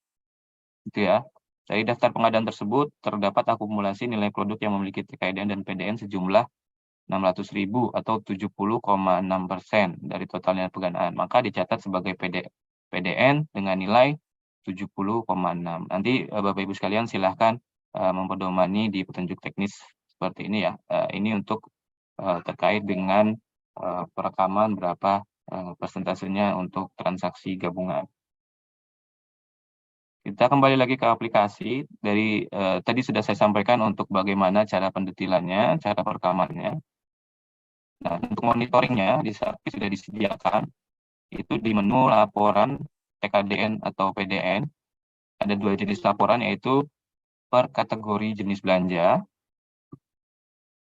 gitu ya. Dari daftar pengadaan tersebut terdapat akumulasi nilai produk yang memiliki TKDN dan PDN sejumlah 600.000 atau 70,6% dari total nilai pengadaan. Maka dicatat sebagai PDN dengan nilai 70,6. Nanti Bapak Ibu sekalian silahkan mempedomani di petunjuk teknis seperti ini ya. Ini untuk terkait dengan perekaman berapa persentasenya untuk transaksi gabungan. Kita kembali lagi ke aplikasi. Dari tadi sudah saya sampaikan untuk bagaimana cara pendetilannya, cara perekamannya. Nah, untuk monitoringnya di Sakti sudah disediakan. Itu di menu laporan TKDN atau PDN. Ada 2 jenis laporan, yaitu per kategori jenis belanja.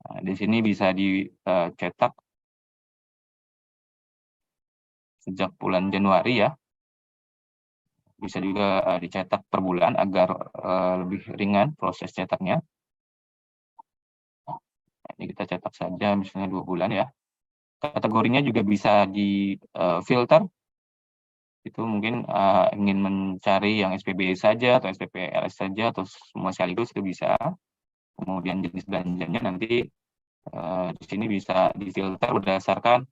Nah, di sini bisa dicetak sejak bulan Januari ya. Bisa juga dicetak per bulan agar lebih ringan proses cetaknya. Nah, ini kita cetak saja misalnya 2 bulan ya. Kategorinya juga bisa di filter. Itu mungkin ingin mencari yang SPBE saja atau SPPLS saja atau semua sekaligus itu bisa. Kemudian jenis belanjanya nanti di sini bisa difilter berdasarkan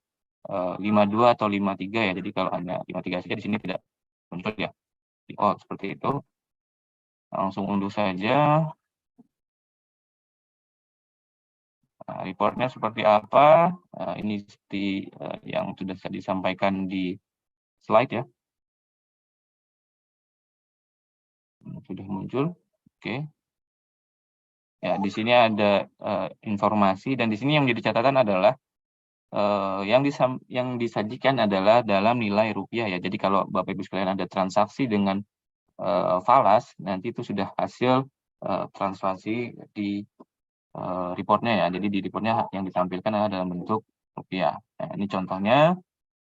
52 atau 53 ya. Jadi kalau ada 53 saja di sini tidak muncul ya. Oh, seperti itu. Langsung unduh saja. Nah, reportnya seperti apa? Ini seperti yang sudah saya disampaikan di slide ya. Sudah muncul. Oke. Ya, di sini ada informasi dan di sini yang menjadi catatan adalah yang disajikan adalah dalam nilai rupiah ya. Jadi kalau Bapak Ibu sekalian ada transaksi dengan falas, nanti itu sudah hasil transaksi di reportnya ya. Jadi di reportnya yang ditampilkan adalah dalam bentuk rupiah. Nah, ini contohnya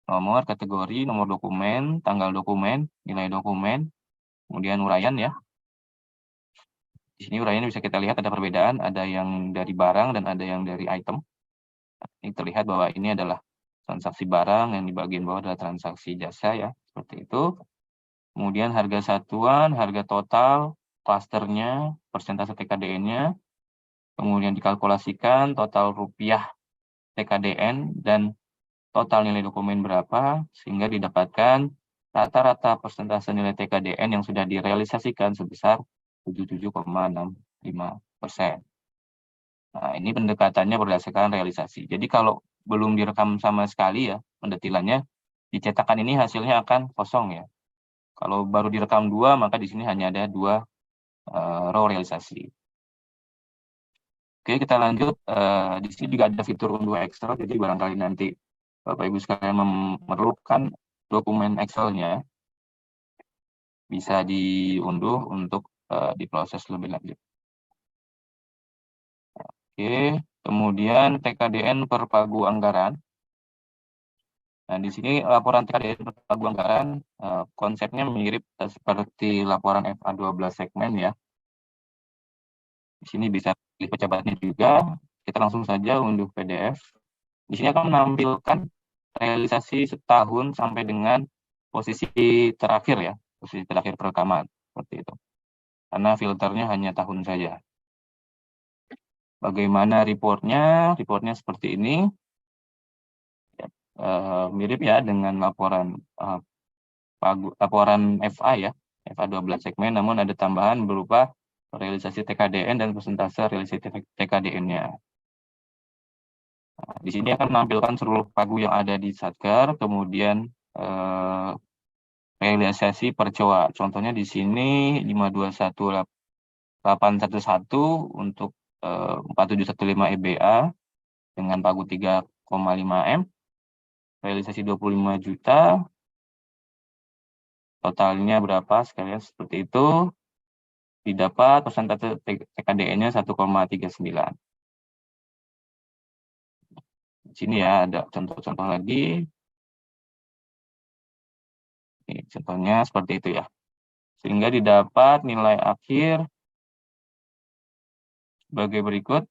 nomor, kategori, nomor dokumen, tanggal dokumen, nilai dokumen, kemudian uraian ya. Di sini uraiannya bisa kita lihat ada perbedaan, ada yang dari barang dan ada yang dari item. Ini terlihat bahwa ini adalah transaksi barang, yang di bagian bawah adalah transaksi jasa ya, seperti itu. Kemudian harga satuan, harga total, klasternya, persentase TKDN-nya, kemudian dikalkulasikan total rupiah TKDN dan total nilai dokumen berapa, sehingga didapatkan rata-rata persentase nilai TKDN yang sudah direalisasikan sebesar 77,65%. Nah, ini pendekatannya berdasarkan realisasi. Jadi kalau belum direkam sama sekali ya pendetilannya, dicetakan ini hasilnya akan kosong ya. Kalau baru direkam 2, maka di sini hanya ada 2 row realisasi. Oke, kita lanjut. Di sini juga ada fitur unduh Excel, jadi barangkali nanti Bapak Ibu sekalian memerlukan dokumen Excel-nya, bisa diunduh untuk diproses lebih lanjut. Oke, kemudian TKDN per pagu anggaran. Nah, di sini laporan TKDN per pagu anggaran konsepnya mirip seperti laporan FA12 segmen ya. Di sini bisa pilih pejabatnya juga. Kita langsung saja unduh PDF. Di sini akan menampilkan realisasi setahun sampai dengan posisi terakhir ya, posisi terakhir perekaman seperti itu. Karena filternya hanya tahun saja. Bagaimana reportnya? Reportnya seperti ini. Mirip ya dengan laporan FA ya, FA 12 segmen, namun ada tambahan berupa realisasi TKDN dan persentase realisasi TKDN-nya. Nah, di sini akan menampilkan seluruh pagu yang ada di Satker, kemudian realisasi percoa. Contohnya di sini 521811 untuk 4715 EBA dengan pagu 3,5 M, realisasi 25 juta, totalnya berapa sekalian seperti itu, didapat persentase TKDN-nya 1,39. Di sini ya ada contoh-contoh lagi. Ini contohnya seperti itu ya. Sehingga didapat nilai akhir sebagai berikut.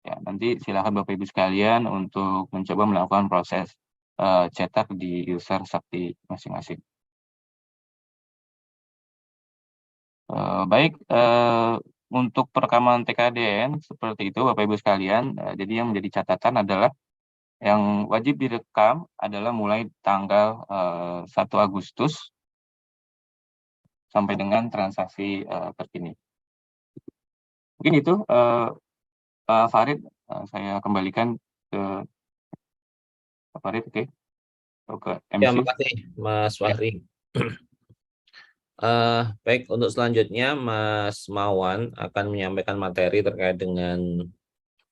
Ya, nanti silakan Bapak Ibu sekalian untuk mencoba melakukan proses cetak di user Sakti masing-masing. Baik, untuk perekaman TKDN seperti itu Bapak Ibu sekalian. Jadi yang menjadi catatan adalah yang wajib direkam adalah mulai tanggal 1 Agustus sampai dengan transaksi terkini. Mungkin itu Pak Farid, saya kembalikan ke Pak Farid, oke? Ke Ya, MC. makasih Mas Fahri. Baik, untuk selanjutnya Mas Mawan akan menyampaikan materi terkait dengan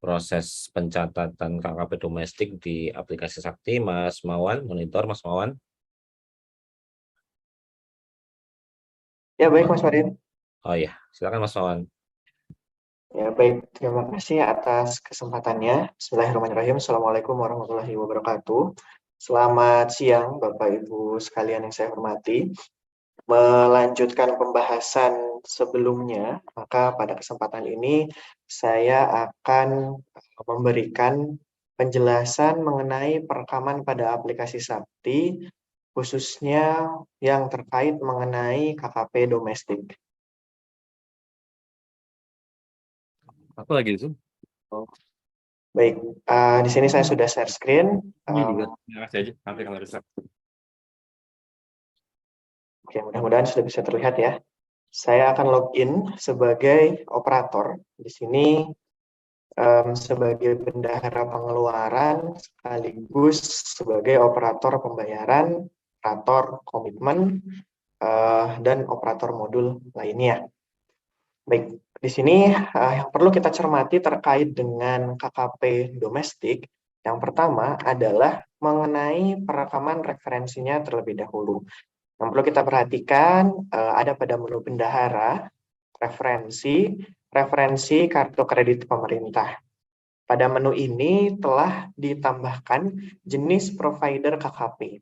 proses pencatatan KKP domestik di aplikasi Sakti. Mas Mawan, monitor Mas Mawan. Ya, baik Mas Farid. Oh ya, silakan Mas Mawan. Ya, baik. Terima kasih atas kesempatannya. Bismillahirrahmanirrahim. Assalamualaikum warahmatullahi wabarakatuh. Selamat siang, Bapak Ibu sekalian yang saya hormati. Melanjutkan pembahasan sebelumnya, maka pada kesempatan ini saya akan memberikan penjelasan mengenai perekaman pada aplikasi Sakti, khususnya yang terkait mengenai KKP domestik. Aku lagi di Zoom. Baik, di sini saya sudah share screen. Ini juga, kasih aja, nanti kalau rusak. Oke, mudah-mudahan sudah bisa terlihat ya. Saya akan login sebagai operator. Di sini sebagai bendahara pengeluaran sekaligus sebagai operator pembayaran, operator komitmen, dan operator modul lainnya. Baik, di sini yang perlu kita cermati terkait dengan KKP domestik, yang pertama adalah mengenai perekaman referensinya terlebih dahulu. Yang perlu kita perhatikan ada pada menu bendahara, referensi kartu kredit pemerintah. Pada menu ini telah ditambahkan jenis provider KKP.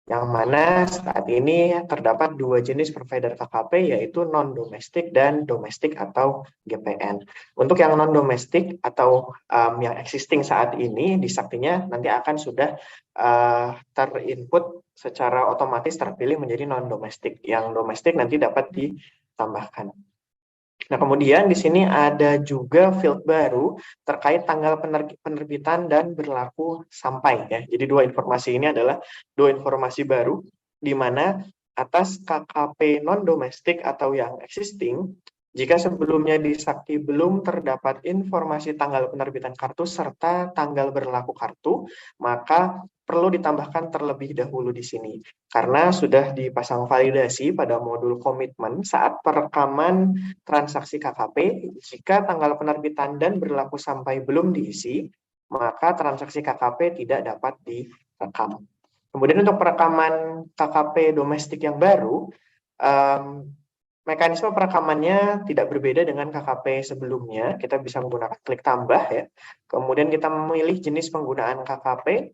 Yang mana saat ini terdapat dua jenis provider KKP, yaitu non-domestik dan domestik atau GPN. Untuk yang non-domestik atau yang existing saat ini di Saktinya nanti akan sudah terinput secara otomatis terpilih menjadi non-domestik. Yang domestik nanti dapat ditambahkan. Nah, kemudian di sini ada juga field baru terkait tanggal penerbitan dan berlaku sampai ya. Jadi dua informasi ini adalah dua informasi baru di mana atas KKP non-domestik atau yang existing, jika sebelumnya di Sakti belum terdapat informasi tanggal penerbitan kartu serta tanggal berlaku kartu, maka perlu ditambahkan terlebih dahulu di sini. Karena sudah dipasang validasi pada modul komitmen saat perekaman transaksi KKP, jika tanggal penerbitan dan berlaku sampai belum diisi, maka transaksi KKP tidak dapat direkam. Kemudian untuk perekaman KKP domestik yang baru, mekanisme perekamannya tidak berbeda dengan KKP sebelumnya. Kita bisa menggunakan klik tambah ya. Kemudian kita memilih jenis penggunaan KKP,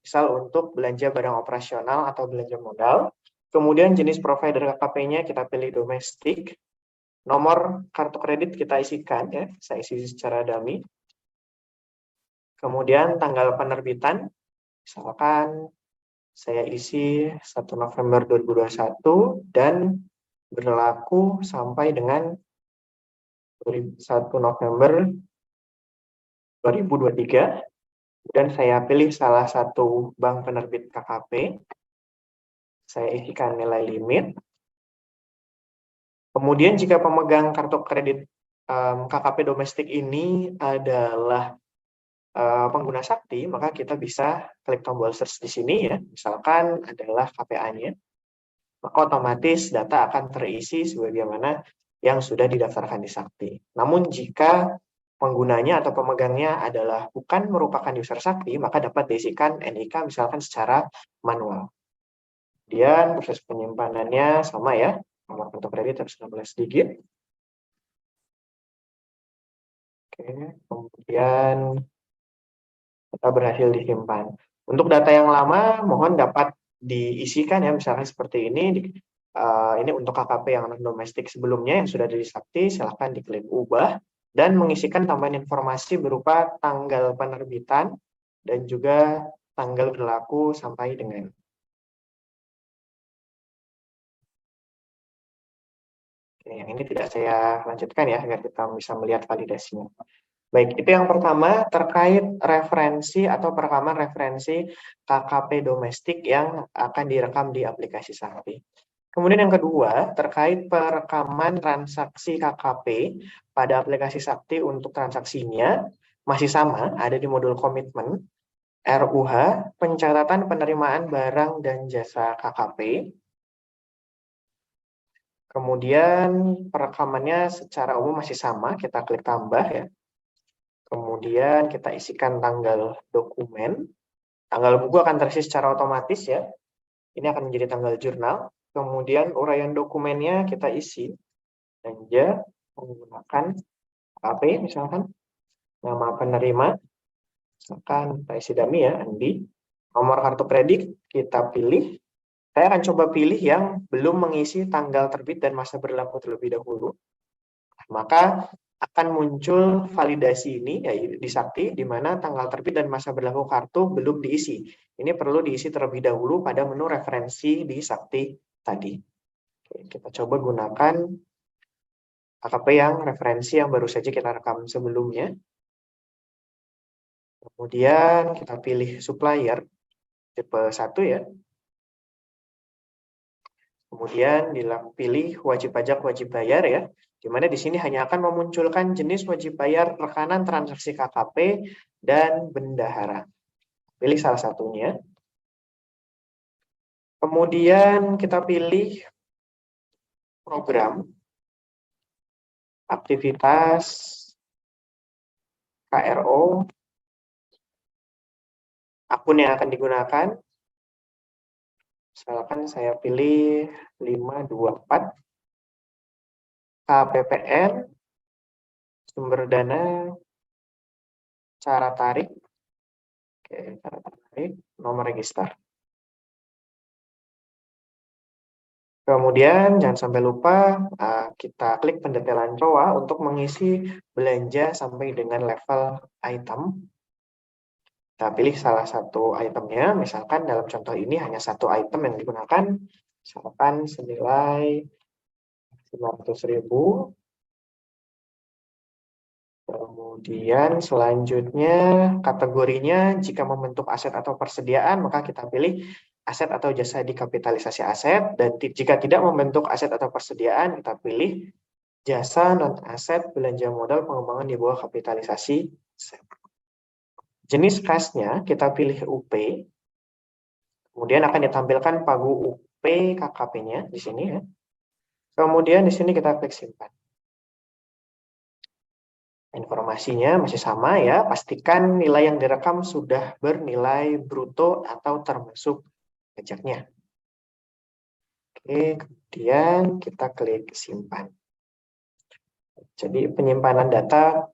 misal untuk belanja barang operasional atau belanja modal. Kemudian jenis provider KKP-nya kita pilih domestik. Nomor kartu kredit kita isikan ya, saya isi secara dummy. Kemudian tanggal penerbitan, misalkan saya isi 1 November 2021 dan berlaku sampai dengan 1 November 2023. Dan saya pilih salah satu bank penerbit KKP. Saya isikan nilai limit. Kemudian jika pemegang kartu kredit KKP domestik ini adalah pengguna sakti, maka kita bisa klik tombol search di sini ya. Misalkan adalah KPA-nya, maka otomatis data akan terisi sebagaimana yang sudah didaftarkan di sakti. Namun jika penggunanya atau pemegangnya adalah bukan merupakan user sakti, maka dapat diisikan NIK misalkan secara manual. Kemudian proses penyimpanannya sama ya, nomor kartu kredit harus 16 digit. Oke, kemudian data berhasil disimpan. Untuk data yang lama, mohon dapat diisikan ya, misalkan seperti ini. Ini untuk KKP yang non-domestik sebelumnya yang sudah ada di Sakti, silahkan diklik ubah dan mengisikan tambahan informasi berupa tanggal penerbitan dan juga tanggal berlaku sampai dengan. Oke, yang ini tidak saya lanjutkan ya, agar kita bisa melihat validasinya. Baik, itu yang pertama terkait referensi atau perekaman referensi KKP domestik yang akan direkam di aplikasi Sakti. Kemudian yang kedua, terkait perekaman transaksi KKP pada aplikasi Sakti untuk transaksinya, masih sama, ada di modul komitmen, RUH, pencatatan penerimaan barang dan jasa KKP. Kemudian perekamannya secara umum masih sama, kita klik tambah ya. Kemudian kita isikan tanggal dokumen. Tanggal buku akan terisi secara otomatis ya. Ini akan menjadi tanggal jurnal. Kemudian uraian dokumennya kita isi. Belanja menggunakan KP misalkan. Nama penerima. Misalkan kita isi dummy ya, Andi. Nomor kartu kredit kita pilih. Saya akan coba pilih yang belum mengisi tanggal terbit dan masa berlaku terlebih dahulu. Maka akan muncul validasi ini ya, di Sakti, di mana tanggal terbit dan masa berlaku kartu belum diisi. Ini perlu diisi terlebih dahulu pada menu referensi di Sakti tadi. Oke, kita coba gunakan KKP yang referensi yang baru saja kita rekam sebelumnya. Kemudian kita pilih supplier tipe 1 ya. Kemudian pilih wajib pajak, wajib bayar ya, di mana di sini hanya akan memunculkan jenis wajib bayar rekanan transaksi KKP dan bendahara. Pilih salah satunya. Kemudian kita pilih program, aktivitas, KRO, akun yang akan digunakan. Misalkan saya pilih 524, KPPN, sumber dana, cara tarik, oke, cara tarik, nomor register. Kemudian jangan sampai lupa kita klik pendetailan COA untuk mengisi belanja sampai dengan level item. Kita pilih salah satu itemnya, misalkan dalam contoh ini hanya satu item yang digunakan, misalkan senilai 500.000. Kemudian selanjutnya kategorinya jika membentuk aset atau persediaan, maka kita pilih aset atau jasa dikapitalisasi aset, dan jika tidak membentuk aset atau persediaan, kita pilih jasa non-aset belanja modal pengembangan di bawah kapitalisasi aset. Jenis kasnya kita pilih UP, kemudian akan ditampilkan pagu UP KKP-nya di sini ya. Kemudian di sini kita klik simpan. Informasinya masih sama ya, pastikan nilai yang direkam sudah bernilai bruto atau termasuk pajaknya. Oke, kemudian kita klik simpan. Jadi penyimpanan data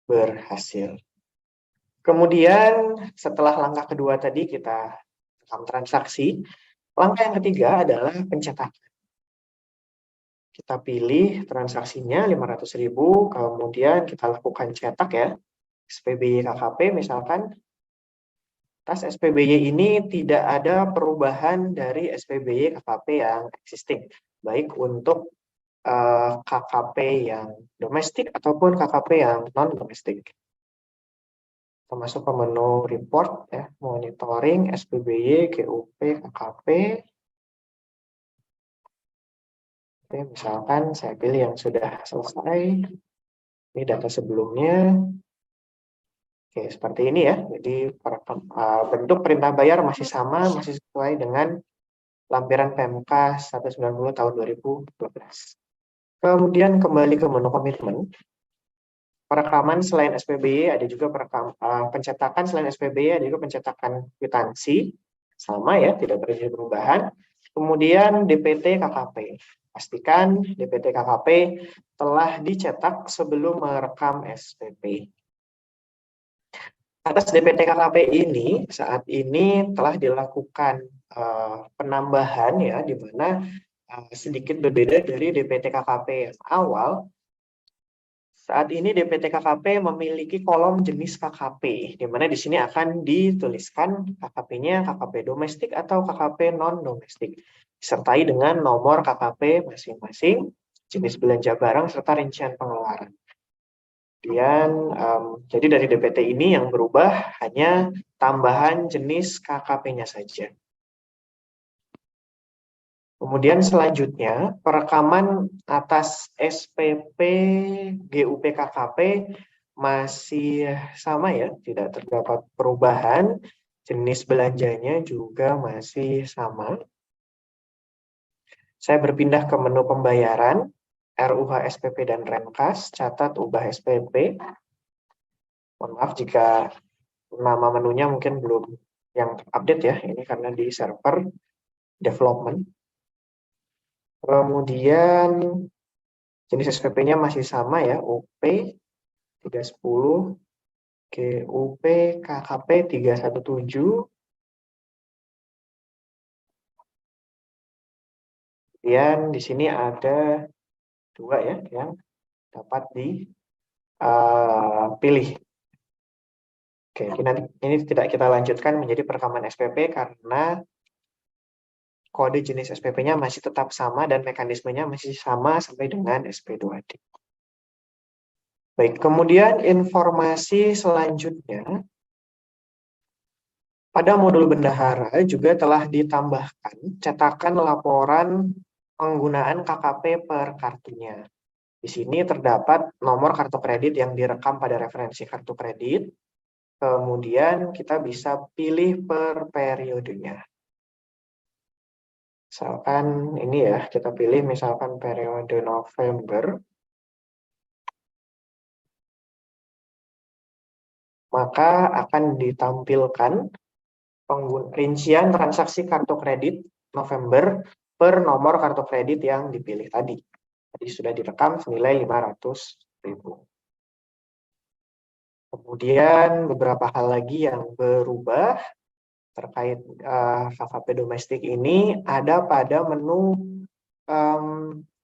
berhasil. Kemudian setelah langkah kedua tadi kita rekam transaksi, langkah yang ketiga adalah pencetakan. Kita pilih transaksinya 500.000, kemudian kita lakukan cetak ya, SPBY KKP misalkan. Tas SPBY ini tidak ada perubahan dari SPBY KKP yang existing, baik untuk KKP yang domestik ataupun KKP yang non-domestik. Masuk ke menu report ya, monitoring, SPBY, GUP, KKP. Oke, misalkan saya pilih yang sudah selesai. Ini data sebelumnya. Oke, seperti ini ya. Jadi bentuk perintah bayar masih sama, masih sesuai dengan lampiran PMK 190 tahun 2012. Kemudian kembali ke menu komitmen. Perekaman selain SPBY ada juga pencetakan selain SPBY ada juga pencetakan kwitansi. Sama ya, tidak terjadi perubahan. Kemudian DPT KKP. Pastikan DPT KKP telah dicetak sebelum merekam SPP. Atas DPT KKP ini, saat ini telah dilakukan penambahan ya, di mana sedikit berbeda dari DPT KKP yang awal. Saat ini DPT KKP memiliki kolom jenis KKP, di mana di sini akan dituliskan KKP-nya KKP domestik atau KKP non-domestik, disertai dengan nomor KKP masing-masing, jenis belanja barang, serta rincian pengeluaran. Kemudian, jadi dari DPT ini yang berubah hanya tambahan jenis KKP-nya saja. Kemudian selanjutnya, perekaman atas SPP GUP KKP masih sama ya, tidak terdapat perubahan. Jenis belanjanya juga masih sama. Saya berpindah ke menu pembayaran, RUH SPP dan Renkas, catat ubah SPP. Mohon maaf jika nama menunya mungkin belum yang update ya, ini karena di server development. Kemudian jenis SPP-nya masih sama ya, UP 310, GUP KKP 317. Kemudian di sini ada dua ya yang dapat dipilih. Oke, ini tidak kita lanjutkan menjadi perekaman SPP karena kode jenis SPP-nya masih tetap sama dan mekanismenya masih sama sampai dengan SP2D. Baik, kemudian informasi selanjutnya. Pada modul bendahara juga telah ditambahkan cetakan laporan penggunaan KKP per kartunya. Di sini terdapat nomor kartu kredit yang direkam pada referensi kartu kredit. Kemudian kita bisa pilih per periodenya. Misalkan ini ya, kita pilih misalkan periode November. Maka akan ditampilkan rincian transaksi kartu kredit November per nomor kartu kredit yang dipilih tadi. Tadi sudah direkam senilai 500.000. Kemudian beberapa hal lagi yang berubah terkait KKP domestik ini ada pada menu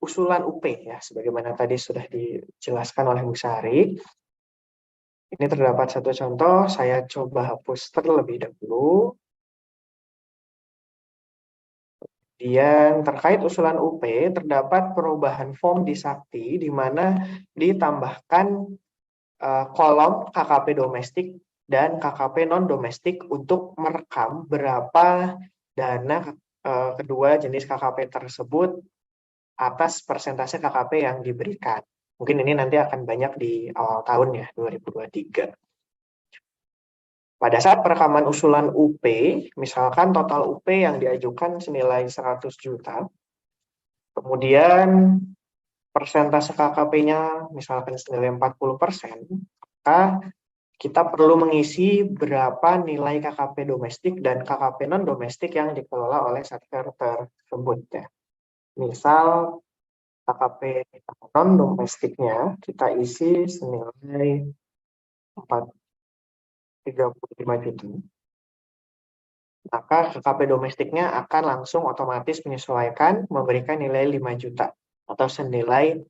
usulan UP ya, sebagaimana tadi sudah dijelaskan oleh Bu Sari. Ini terdapat satu contoh, saya coba hapus terlebih dahulu. Kemudian terkait usulan UP, terdapat perubahan form di Sakti, di mana ditambahkan kolom KKP domestik dan KKP non-domestik untuk merekam berapa dana kedua jenis KKP tersebut atas persentase KKP yang diberikan. Mungkin ini nanti akan banyak di awal tahun ya, 2023. Pada saat perekaman usulan UP, misalkan total UP yang diajukan senilai 100 juta, kemudian persentase KKP-nya misalkan senilai 40%, maka kita perlu mengisi berapa nilai KKP domestik dan KKP non-domestik yang dikelola oleh Satker tersebut. Ya. Misal KKP non-domestiknya kita isi senilai 35 juta. Maka KKP domestiknya akan langsung otomatis menyesuaikan memberikan nilai 5 juta atau senilai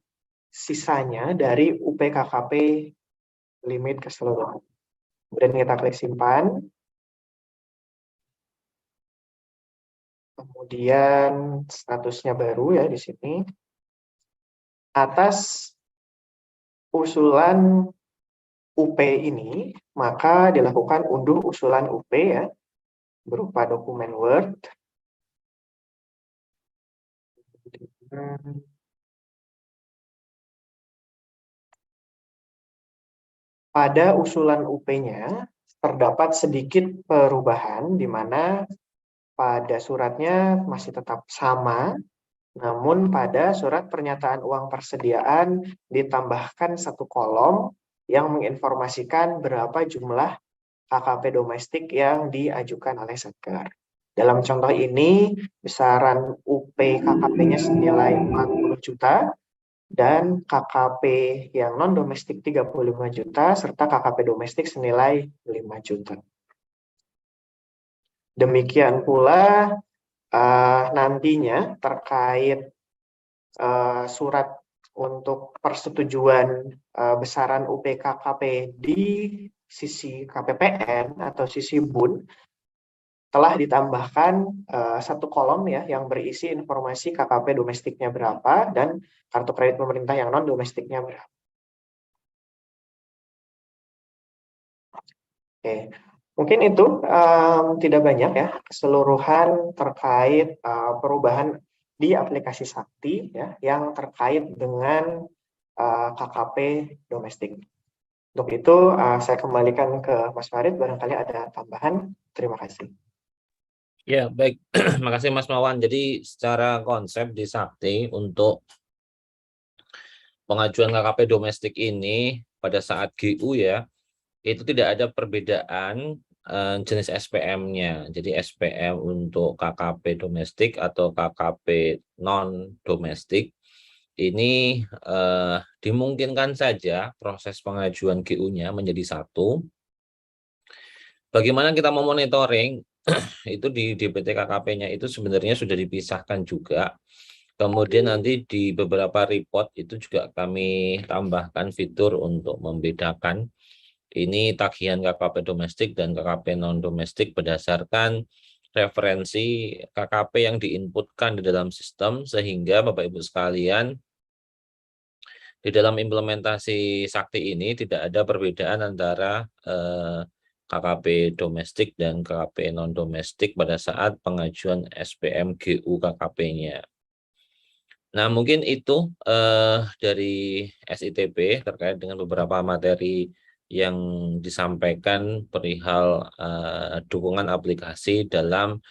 sisanya dari UP KKP limit keseluruhan. Kemudian kita klik simpan. Kemudian statusnya baru ya di sini. Atas usulan UP ini, maka dilakukan unduh usulan UP ya, berupa dokumen Word. pada usulan UP-nya terdapat sedikit perubahan di mana pada suratnya masih tetap sama, namun pada surat pernyataan uang persediaan ditambahkan satu kolom yang menginformasikan berapa jumlah KKP domestik yang diajukan oleh Satker. Dalam contoh ini, besaran UP KKP-nya senilai 40 juta, dan KKP yang non-domestik 35 juta, serta KKP domestik senilai 5 juta. Demikian pula nantinya terkait surat untuk persetujuan besaran UP KKP di sisi KPPN atau sisi BUN, telah ditambahkan satu kolom ya yang berisi informasi KKP domestiknya berapa dan kartu kredit pemerintah yang non domestiknya berapa. Oke, mungkin itu tidak banyak ya keseluruhan terkait perubahan di aplikasi Sakti ya yang terkait dengan KKP domestik. Untuk itu saya kembalikan ke Mas Farid, barangkali ada tambahan. Terima kasih. Ya, baik. Makasih Mas Mawan. Jadi secara konsep di Sakti untuk pengajuan KKP domestik ini pada saat GU ya, itu tidak ada perbedaan jenis SPM-nya. Jadi SPM untuk KKP domestik atau KKP non-domestik ini dimungkinkan saja proses pengajuan GU-nya menjadi satu. Bagaimana kita memonitoring itu di DPT KKP-nya itu sebenarnya sudah dipisahkan juga. Kemudian nanti di beberapa report itu juga kami tambahkan fitur untuk membedakan ini tagihan KKP domestik dan KKP non-domestik berdasarkan referensi KKP yang diinputkan di dalam sistem, sehingga Bapak Ibu sekalian di dalam implementasi Sakti ini tidak ada perbedaan antara KKP domestik dan KKP non-domestik pada saat pengajuan SPM GU KKP-nya. Nah, mungkin itu dari SITB terkait dengan beberapa materi yang disampaikan perihal dukungan aplikasi dalam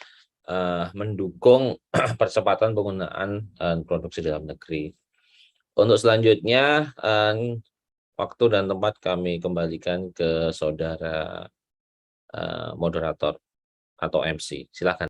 mendukung percepatan penggunaan produksi dalam negeri. Untuk selanjutnya, waktu dan tempat kami kembalikan ke saudara moderator atau MC. Silakan.